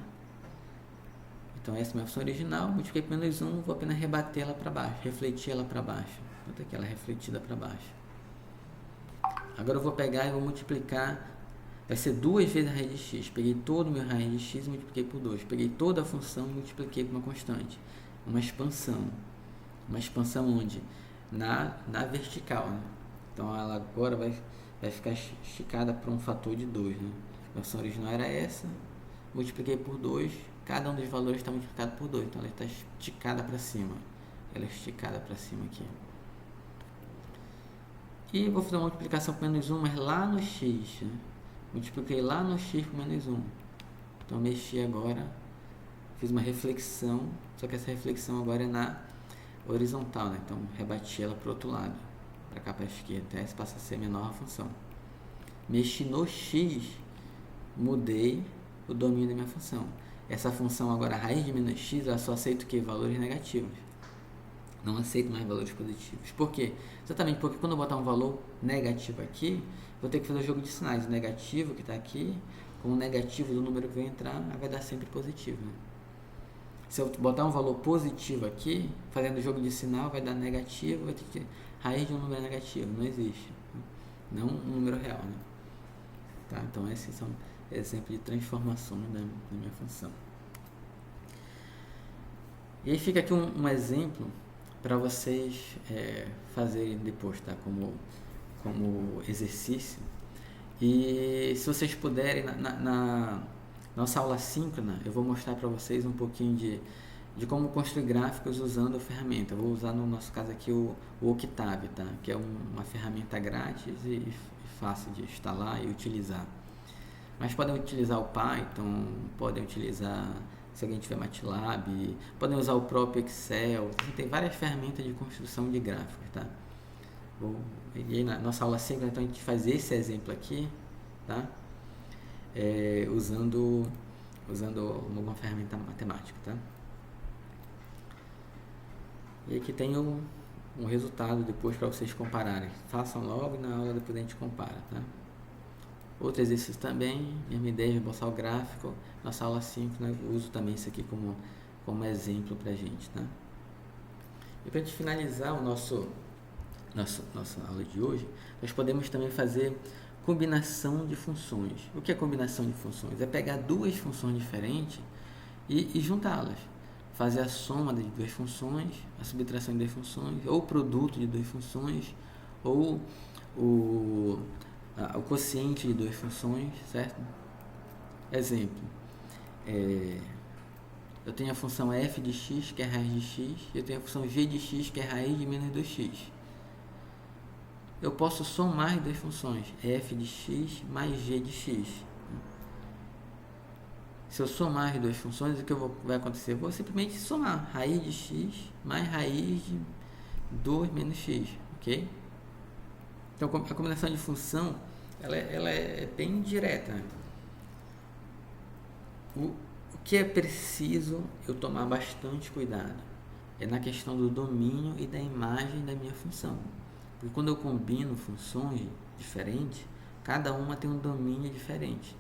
Então essa é a minha função original, multipliquei por menos 1, vou apenas rebater ela para baixo, refletir ela para baixo. Bota aqui ela refletida para baixo. Agora eu vou pegar e vou multiplicar, vai ser 2 vezes a raiz de x. Peguei todo o meu raiz de x e multipliquei por 2. Peguei toda a função e multipliquei por uma constante. Uma expansão. Uma expansão onde? Na vertical, né? Então ela agora vai ficar esticada para um fator de 2, né? A função original era essa, multipliquei por 2, cada um dos valores está multiplicado por 2, então ela está esticada para cima. Ela é esticada para cima aqui. E vou fazer uma multiplicação por menos 1, mas lá no x, né? Multipliquei lá no x por menos 1. Então mexi agora, fiz uma reflexão, só que essa reflexão agora é na horizontal, né? Então rebati ela para o outro lado, para cá para a esquerda, até essa passa a ser a minha nova função. Mexi no x, mudei o domínio da minha função. Essa função agora, a raiz de menos x, ela só aceita o quê? Valores negativos. Não aceito mais valores positivos. Por quê? Exatamente porque quando eu botar um valor negativo aqui, vou ter que fazer o jogo de sinais. O negativo que está aqui, com o negativo do número que vai entrar, vai dar sempre positivo, né? Se eu botar um valor positivo aqui, fazendo o jogo de sinal, vai dar negativo, vai ter que raiz de um número negativo. Não existe. Não um número real, né? Tá? Então esses são exemplos de transformações da minha função. E aí fica aqui um exemplo para vocês fazerem depois, tá? Como exercício. E se vocês puderem, na nossa aula síncrona, eu vou mostrar para vocês um pouquinho de como construir gráficos usando a ferramenta. Eu vou usar no nosso caso aqui o Octave, tá? Que é uma ferramenta grátis e fácil de instalar e utilizar. Mas podem utilizar o Python, podem utilizar, se alguém tiver MATLAB, podem usar o próprio Excel. Tem várias ferramentas de construção de gráficos, tá? E aí na nossa aula síncrona, então a gente faz esse exemplo aqui, tá? Usando alguma ferramenta matemática, tá? E aqui tem um resultado depois para vocês compararem. Façam logo e na aula depois a gente compara, tá? Outro exercício também, mesma ideia de bolsar o gráfico. Nossa aula 5, né, eu uso também isso aqui como exemplo pra gente, tá? E pra gente finalizar nossa aula de hoje, nós podemos também fazer combinação de funções. O que é combinação de funções? É pegar duas funções diferentes e juntá-las. Fazer a soma de duas funções, a subtração de duas funções, ou o produto de duas funções, ou o quociente de duas funções, certo? Exemplo, eu tenho a função f de x, que é raiz de x, e eu tenho a função g de x, que é raiz de menos 2x. Eu posso somar as duas funções, f de x mais g de x. Se eu somar as duas funções, o que vai acontecer? Eu vou simplesmente somar raiz de x mais raiz de 2 menos x, ok? Então, a combinação de função, ela é bem direta. O que é preciso eu tomar bastante cuidado é na questão do domínio e da imagem da minha função. Porque quando eu combino funções diferentes, cada uma tem um domínio diferente.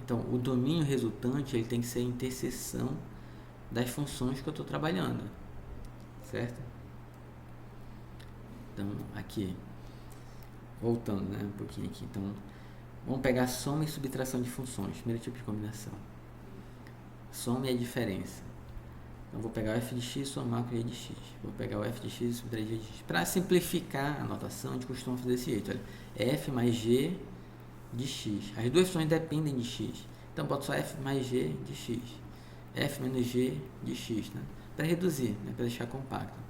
Então, o domínio resultante ele tem que ser a interseção das funções que eu estou trabalhando, certo? Então, aqui, voltando, né, um pouquinho aqui. Então, vamos pegar soma e subtração de funções, primeiro tipo de combinação. Soma e a diferença. Então, vou pegar o f de x e somar com o g de x. Vou pegar o f de x e subtrair g de x. Para simplificar a notação, a gente costuma fazer desse jeito. Olha, f mais g de x. As duas funções dependem de x. Então, boto só f mais g de x. F menos g de x, né? Para reduzir, né? Para deixar compacto.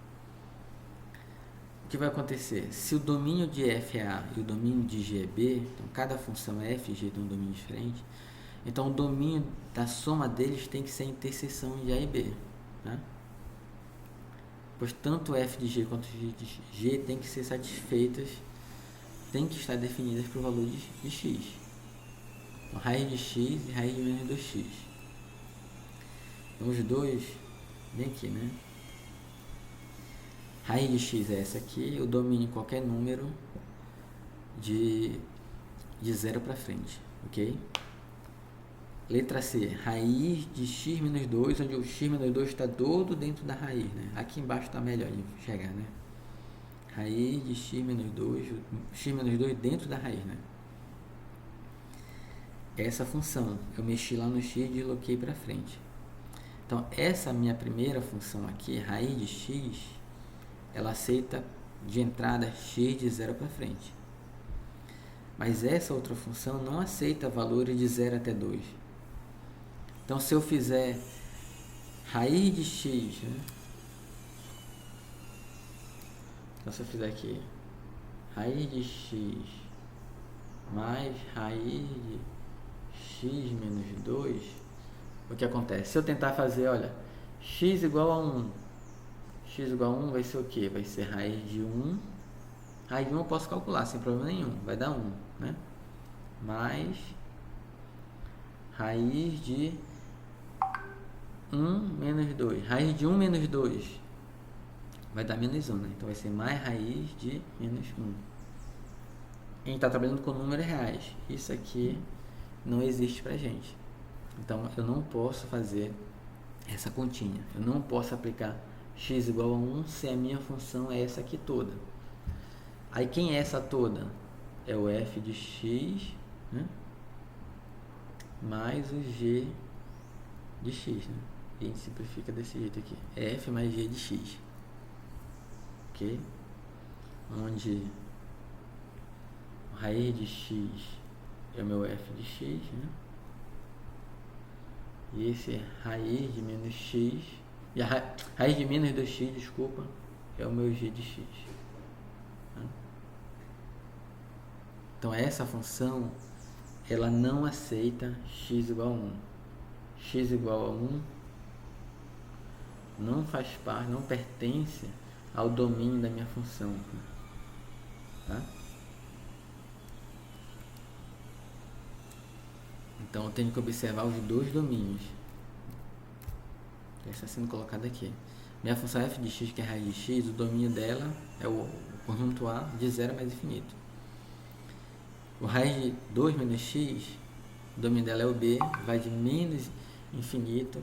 O que vai acontecer? Se o domínio de f é a e o domínio de g é b, então cada função f e g tem um domínio diferente, então o domínio da soma deles tem que ser a interseção de a e b, né? Pois tanto f de g quanto g de g tem que ser satisfeitas, tem que estar definidas para o valor de x. Então, raiz de x e raiz de menos 2x. Então os dois, bem aqui, né? Raiz de x é essa aqui, o domínio qualquer número de 0 para frente, ok? Letra C, raiz de x menos 2, onde o x menos 2 está todo dentro da raiz, né? Aqui embaixo está melhor de chegar, né? Raiz de x menos 2 dentro da raiz, né? Essa função, eu mexi lá no x e desloquei para frente. Então, essa minha primeira função aqui, raiz de x, ela aceita de entrada x de 0 para frente. Mas essa outra função não aceita valores de 0 até 2. Então, se eu fizer raiz de x, né? Então, se eu fizer aqui raiz de x mais raiz de x menos 2, o que acontece? Se eu tentar fazer, olha, x igual a 1, x igual a 1 vai ser o quê? Vai ser raiz de 1, raiz de 1 eu posso calcular sem problema nenhum, vai dar 1, né? Mais raiz de 1 menos 2, raiz de 1 menos 2 vai dar menos 1, né? Então vai ser mais raiz de menos 1. A gente está trabalhando com números reais, isso aqui não existe pra gente. Então eu não posso fazer essa continha, eu não posso aplicar x igual a 1 se a minha função é essa aqui toda. Aí quem é essa toda? É o f de x, né? Mais o g de x, né? E a gente simplifica desse jeito aqui, f mais g de x, ok? Onde raiz de x é o meu f de x, né? E esse é raiz de menos x, e a raiz de menos 2x, desculpa, é o meu g de x. Né? Então essa função, ela não aceita x igual a 1. X igual a 1 não faz parte, não pertence ao domínio da minha função. Tá? Então eu tenho que observar os dois domínios. Está sendo colocado aqui. Minha função f de x, que é raiz de x, o domínio dela é o conjunto A de 0 mais infinito. O raiz de 2 menos x, o domínio dela é o B, vai de menos infinito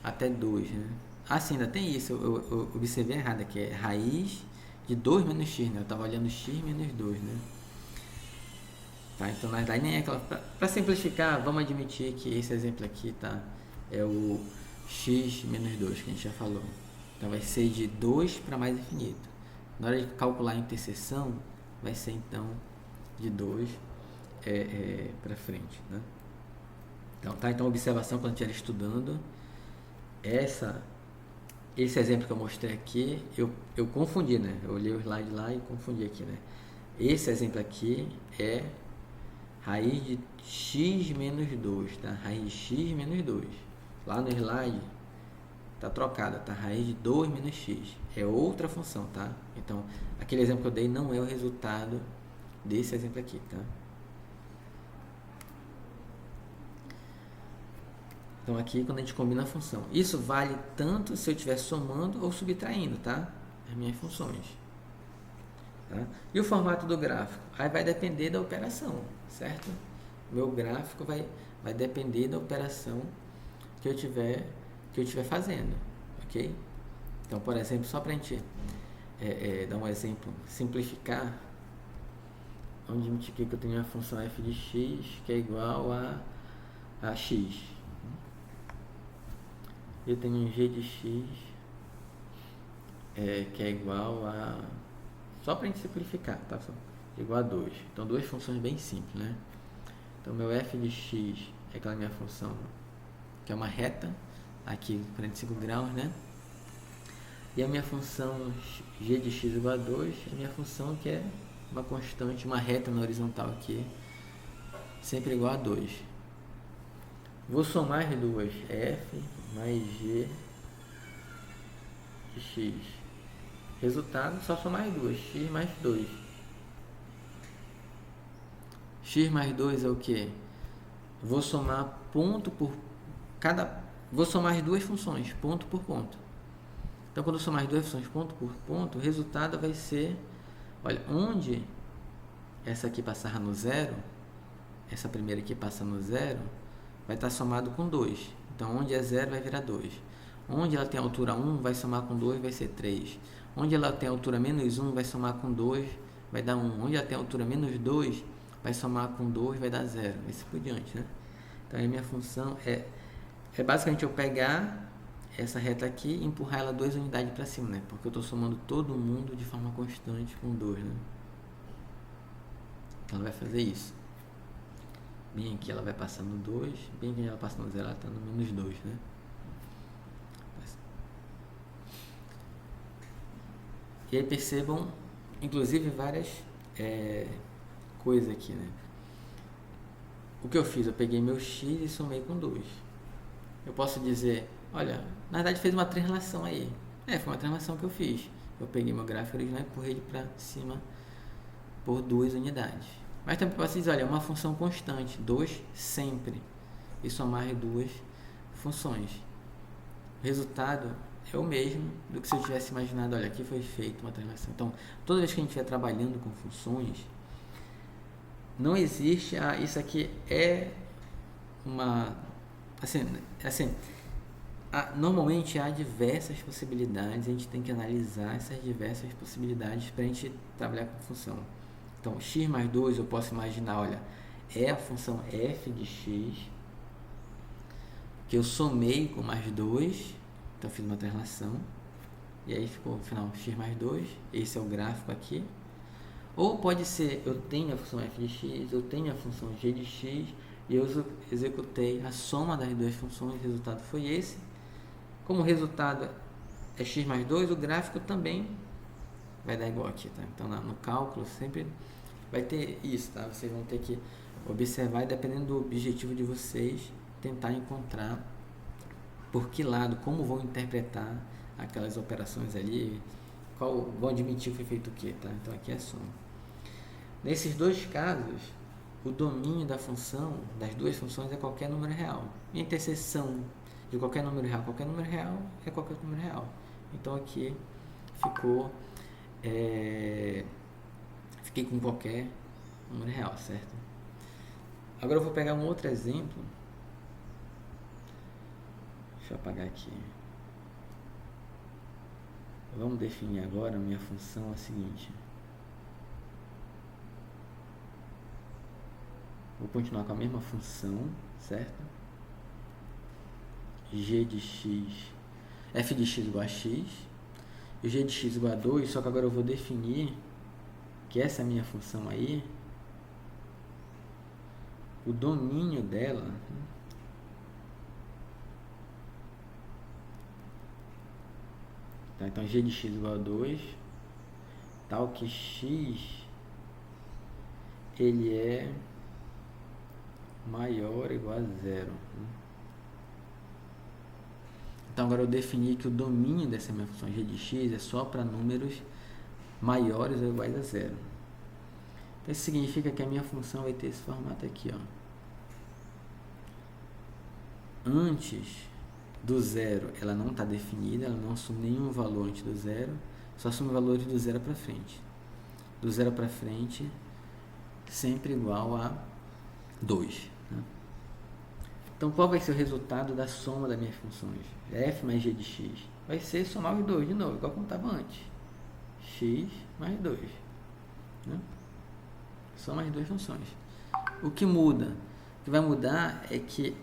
até 2. Né? Ah, sim, ainda tem isso, eu observei errado aqui, é raiz de 2 menos x, né? Eu estava olhando x menos 2, né? Tá, então na verdade nem é aquela. Para simplificar, vamos admitir que esse exemplo aqui, tá, é o x menos 2 que a gente já falou. Então vai ser de 2 para mais infinito. Na hora de calcular a interseção, vai ser então de 2 para frente, né? Então, tá, então observação quando a gente estiver estudando, esse exemplo que eu mostrei aqui, eu confundi, né? Eu olhei o slide lá e confundi aqui, né? Esse exemplo aqui é raiz de x menos 2, tá? Raiz de x menos 2. Lá no slide tá trocada, tá? Raiz de 2 menos x. É outra função, tá? Então, aquele exemplo que eu dei não é o resultado desse exemplo aqui, tá? Então, aqui quando a gente combina a função. Isso vale tanto se eu estiver somando ou subtraindo, tá? As minhas funções. Tá? E o formato do gráfico? Aí vai depender da operação, certo? Meu gráfico vai depender da operação que eu tiver fazendo, ok? Então, por exemplo, só para a gente dar um exemplo, simplificar, onde multiplica que eu tenho a função f de x que é igual a x. Eu tenho um g de x que é igual a... Só para a gente simplificar, tá? Igual a 2. Então, duas funções bem simples, né? Então, meu f de x é aquela minha função que é uma reta, aqui 45 graus, né? E a minha função g de x igual a 2 é a minha função que é uma constante, uma reta na horizontal aqui, sempre igual a 2. Vou somar as duas, f mais g de x. Resultado, só somar as duas, x mais 2. X mais 2 é o que? Vou somar ponto por cada... Vou somar as duas funções, ponto por ponto. Então, quando eu somar as duas funções ponto por ponto, o resultado vai ser... Olha, onde essa aqui passar no zero, essa primeira aqui passa no zero, vai estar somado com 2. Então, onde é 0 vai virar 2. Onde ela tem altura 1, vai somar com 2, vai ser 3. Onde ela tem altura menos 1, vai somar com 2, vai dar 1. Onde ela tem altura menos 2, vai somar com 2, vai dar 0. E assim por diante, né? Então, a minha função é basicamente eu pegar essa reta aqui e empurrar ela 2 unidades para cima, né? Porque eu estou somando todo mundo de forma constante com 2, né? Então, ela vai fazer isso. Bem aqui ela vai passando 2, bem aqui ela passa no 0, ela está no menos 2, né? E aí percebam, inclusive, várias coisas aqui, né? O que eu fiz? Eu peguei meu x e somei com 2. Eu posso dizer, olha, na verdade fez uma translação aí. Foi uma translação que eu fiz. Eu peguei meu gráfico original e empurrei ele para cima por 2 unidades. Mas também posso dizer, olha, é uma função constante, 2 sempre. E somar 2 funções. O resultado é o mesmo do que se eu tivesse imaginado, olha, aqui foi feita uma translação. Então, toda vez que a gente estiver trabalhando com funções, não existe, isso aqui é uma... normalmente há diversas possibilidades, a gente tem que analisar essas diversas possibilidades para a gente trabalhar com função. Então, x mais 2 eu posso imaginar, olha, é a função f de x, que eu somei com mais 2, então fiz uma translação, e aí ficou, no final, x mais 2, esse é o gráfico aqui. Ou pode ser, eu tenho a função f de x, eu tenho a função g de x, e eu executei a soma das duas funções, o resultado foi esse. Como o resultado é x mais 2, o gráfico também vai dar igual aqui, tá? Então, no cálculo sempre vai ter isso, tá? Vocês vão ter que observar, e dependendo do objetivo de vocês, tentar encontrar por que lado, como vão interpretar aquelas operações ali, vão admitir que foi feito o que, tá? Então, aqui é soma. Nesses dois casos, o domínio da função, das duas funções, é qualquer número real. E a interseção de qualquer número real é qualquer número real. Então, aqui ficou... fiquei com qualquer número real, certo? Agora eu vou pegar um outro exemplo. Deixa eu apagar aqui. Vamos definir agora a minha função a seguinte. Vou continuar com a mesma função, certo? G de x, f de x igual a x, e g de x igual a 2, só que agora eu vou definir que essa é a minha função aí, o domínio dela, tá? Então g de x igual a 2, tal que x ele é maior ou igual a 0. Então agora eu defini que o domínio dessa minha função g de x é só para números maiores ou iguais a 0. Então isso significa que a minha função vai ter esse formato aqui, ó. Antes do 0 ela não está definida, ela não assume nenhum valor antes do 0, só assume valores do 0 para frente. Do 0 para frente sempre igual a 2. Né? Então, qual vai ser o resultado da soma das minhas funções? F mais g de x. Vai ser somar os dois de novo, igual como estava antes. X mais 2. Né? Soma as duas funções. O que muda? O que vai mudar é que,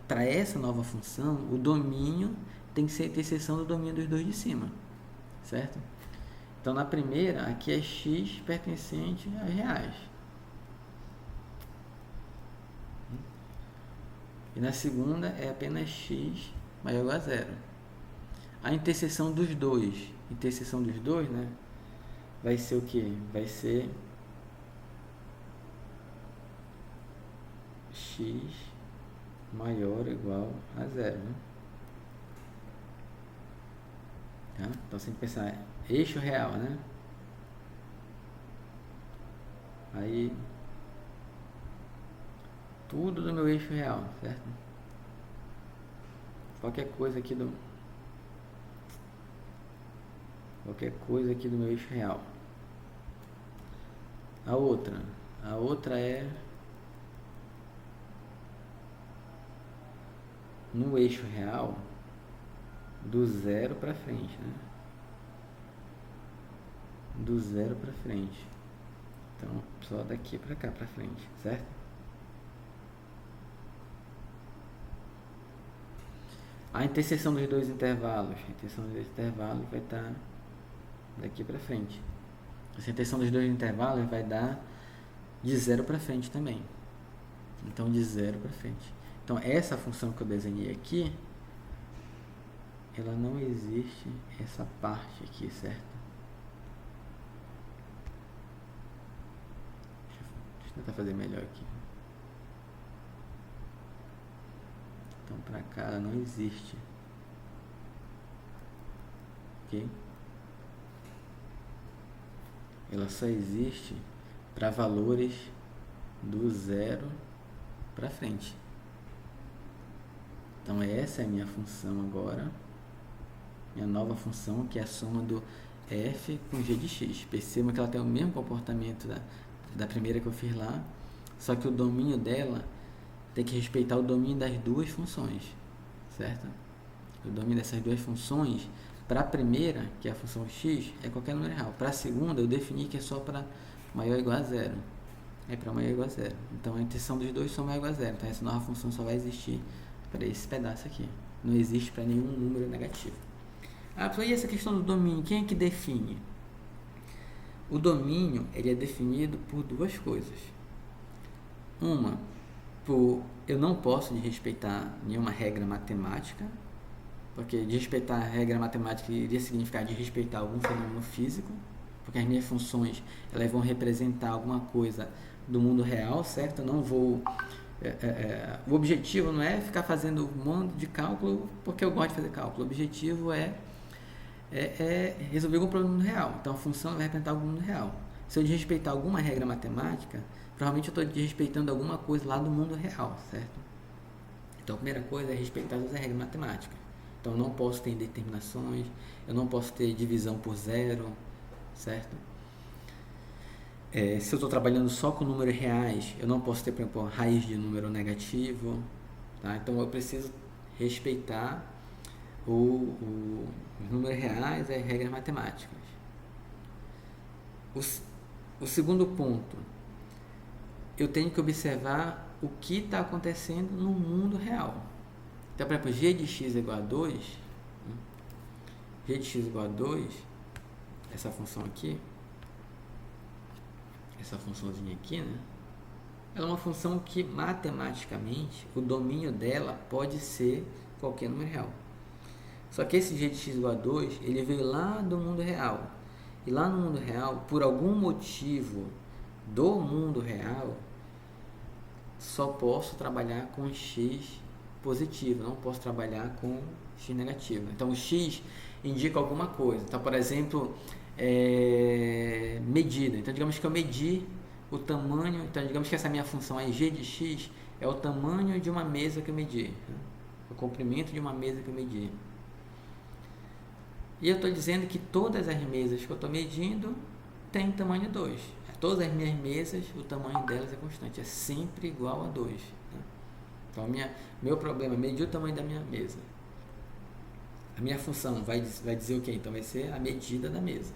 para essa nova função, o domínio tem que ser a interseção do domínio dos dois de cima. Certo? Então, na primeira, aqui é x pertencente às reais. E na segunda é apenas x maior ou igual a 0. A interseção dos dois, né, vai ser o que? Vai ser x maior ou igual a 0. Né? Tá? Então, sempre pensar eixo real, né? Aí... tudo do meu eixo real, certo? Qualquer coisa aqui do meu eixo real. A outra é no eixo real do zero para frente, né? Do zero para frente. Então, só daqui para cá para frente, certo? A interseção dos dois intervalos, vai estar daqui para frente. Essa interseção dos dois intervalos vai dar de zero para frente também. Então, de zero para frente. Então, essa função que eu desenhei aqui, ela não existe, essa parte aqui, certo? Deixa eu tentar fazer melhor aqui. Então, para cá ela não existe. Ok? Ela só existe para valores do zero para frente. Então essa é a minha função agora, minha nova função, que é a soma do f com g de x. Percebam que ela tem o mesmo comportamento da primeira que eu fiz lá, só que o domínio dela tem que respeitar o domínio das duas funções, certo? O domínio dessas duas funções, para a primeira, que é a função x, é qualquer número real. Para a segunda, eu defini que é só para maior ou igual a zero. É para maior ou igual a zero. Então a interseção dos dois são maior ou igual a zero. Então essa nova função só vai existir para esse pedaço aqui. Não existe para nenhum número negativo. E essa questão do domínio, quem é que define? O domínio, ele é definido por duas coisas. Uma, eu não posso desrespeitar nenhuma regra matemática, porque desrespeitar a regra matemática iria significar desrespeitar algum fenômeno físico, porque as minhas funções elas vão representar alguma coisa do mundo real, certo? Eu não vou... o objetivo não é ficar fazendo um monte de cálculo porque eu gosto de fazer cálculo. O objetivo é resolver algum problema no real. Então a função vai representar algum mundo real. Se eu desrespeitar alguma regra matemática, provavelmente eu estou desrespeitando alguma coisa lá do mundo real, certo? Então a primeira coisa é respeitar as regras matemáticas. Então eu não posso ter indeterminações, eu não posso ter divisão por zero, certo? Se eu estou trabalhando só com números reais, eu não posso ter, por exemplo, raiz de número negativo, tá? Então eu preciso respeitar os números reais e as regras matemáticas. O segundo ponto, eu tenho que observar o que está acontecendo no mundo real. Então, por exemplo, g de x igual a 2, g de x igual a 2, essa função aqui, essa funçãozinha aqui, né? Ela é uma função que matematicamente o domínio dela pode ser qualquer número real. Só que esse g de x igual a 2, ele veio lá do mundo real. E lá no mundo real, por algum motivo do mundo real, só posso trabalhar com x positivo, não posso trabalhar com x negativo. Então o x indica alguma coisa. Então, por exemplo, medida. Então digamos que eu medi o tamanho, então digamos que essa minha função aí, g de x, é o tamanho de uma mesa que eu medi, o comprimento de uma mesa que eu medi. E eu estou dizendo que todas as mesas que eu estou medindo têm tamanho 2. Todas as minhas mesas, o tamanho delas é constante, é sempre igual a 2. Né? Então, meu problema é medir o tamanho da minha mesa. A minha função vai dizer o quê? Então, vai ser a medida da mesa.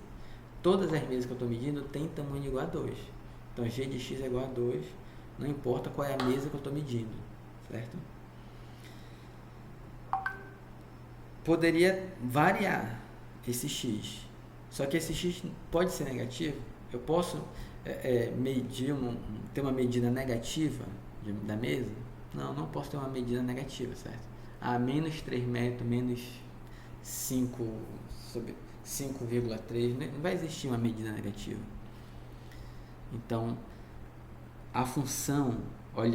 Todas as mesas que eu estou medindo têm tamanho igual a 2. Então, g de x é igual a 2, não importa qual é a mesa que eu estou medindo, certo? Poderia variar esse x, só que esse x pode ser negativo. Eu posso ter uma medida negativa da mesa? Não posso ter uma medida negativa, certo? Menos 3 metros, menos 5 sobre 5,3, não vai existir uma medida negativa. Então, a função,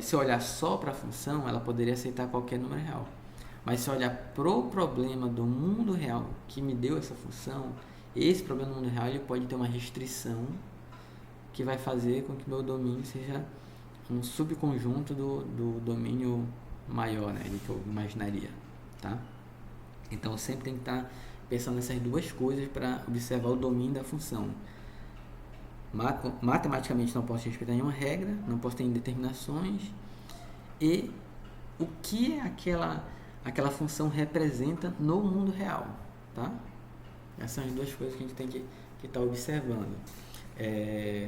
se eu olhar só para a função, ela poderia aceitar qualquer número real. Mas se eu olhar pro problema do mundo real que me deu essa função, esse problema do mundo real ele pode ter uma restrição que vai fazer com que meu domínio seja um subconjunto do domínio maior, né, que eu imaginaria, tá? Então, eu sempre tem que estar pensando nessas duas coisas para observar o domínio da função. Matematicamente não posso respeitar nenhuma regra, não posso ter indeterminações, e o que é aquela função representa no mundo real, tá? Essas são as duas coisas que a gente tem que estar observando.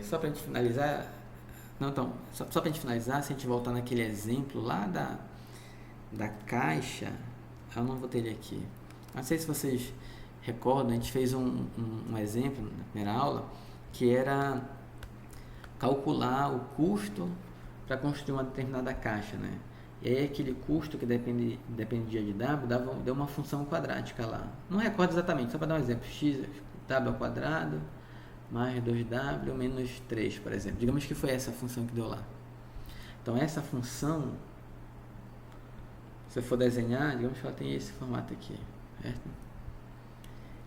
Só para a gente finalizar, não, então, só para a gente finalizar, se a gente voltar naquele exemplo lá da caixa, eu não vou ter ele aqui. Não sei se vocês recordam, a gente fez um exemplo na primeira aula, que era calcular o custo para construir uma determinada caixa, né? E aí aquele custo que dependia de W, deu uma função quadrática lá. Não recordo exatamente, só para dar um exemplo. X, W ao quadrado, mais 2W menos 3, por exemplo. Digamos que foi essa função que deu lá. Então essa função, se eu for desenhar, digamos que ela tem esse formato aqui, certo?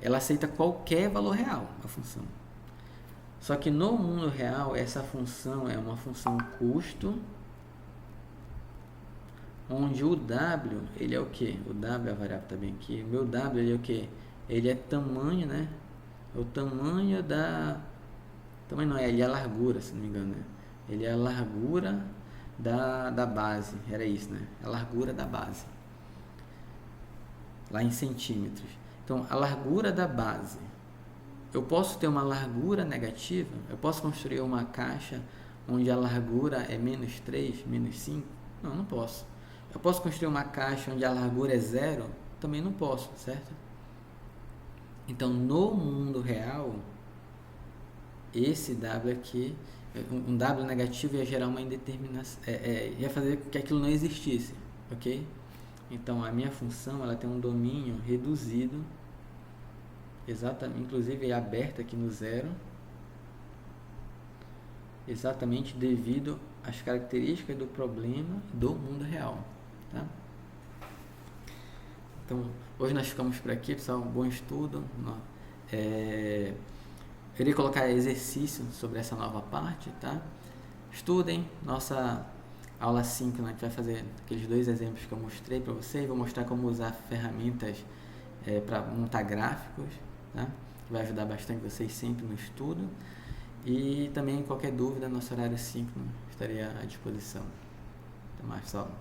Ela aceita qualquer valor real, a função. Só que no mundo real, essa função é uma função custo, onde o W, ele é o que? O W é a variável também aqui. O meu W, ele é o que? Ele é tamanho, né? O tamanho da... Tamanho não, ele é a largura, se não me engano, né? Ele é a largura da base. Era isso, né? A largura da base. Lá em centímetros. Então, a largura da base. Eu posso ter uma largura negativa? Eu posso construir uma caixa onde a largura é menos 3, menos 5? Não, não posso. Eu posso construir uma caixa onde a largura é 0? Também não posso, certo? Então, no mundo real, esse W aqui, um W negativo ia gerar uma indeterminação, ia fazer com que aquilo não existisse, ok? Então, a minha função, ela tem um domínio reduzido, exatamente, inclusive é aberta aqui no 0, exatamente devido às características do problema do mundo real, tá? Então, hoje nós ficamos por aqui, pessoal. Um bom estudo. Eu irei colocar exercício sobre essa nova parte, tá? Estudem. Nossa aula 5, a gente vai fazer aqueles 2 exemplos que eu mostrei para vocês. Vou mostrar como usar ferramentas para montar gráficos, tá? Que vai ajudar bastante vocês sempre no estudo. E também qualquer dúvida, nosso horário 5 estaria à disposição. Até mais, pessoal.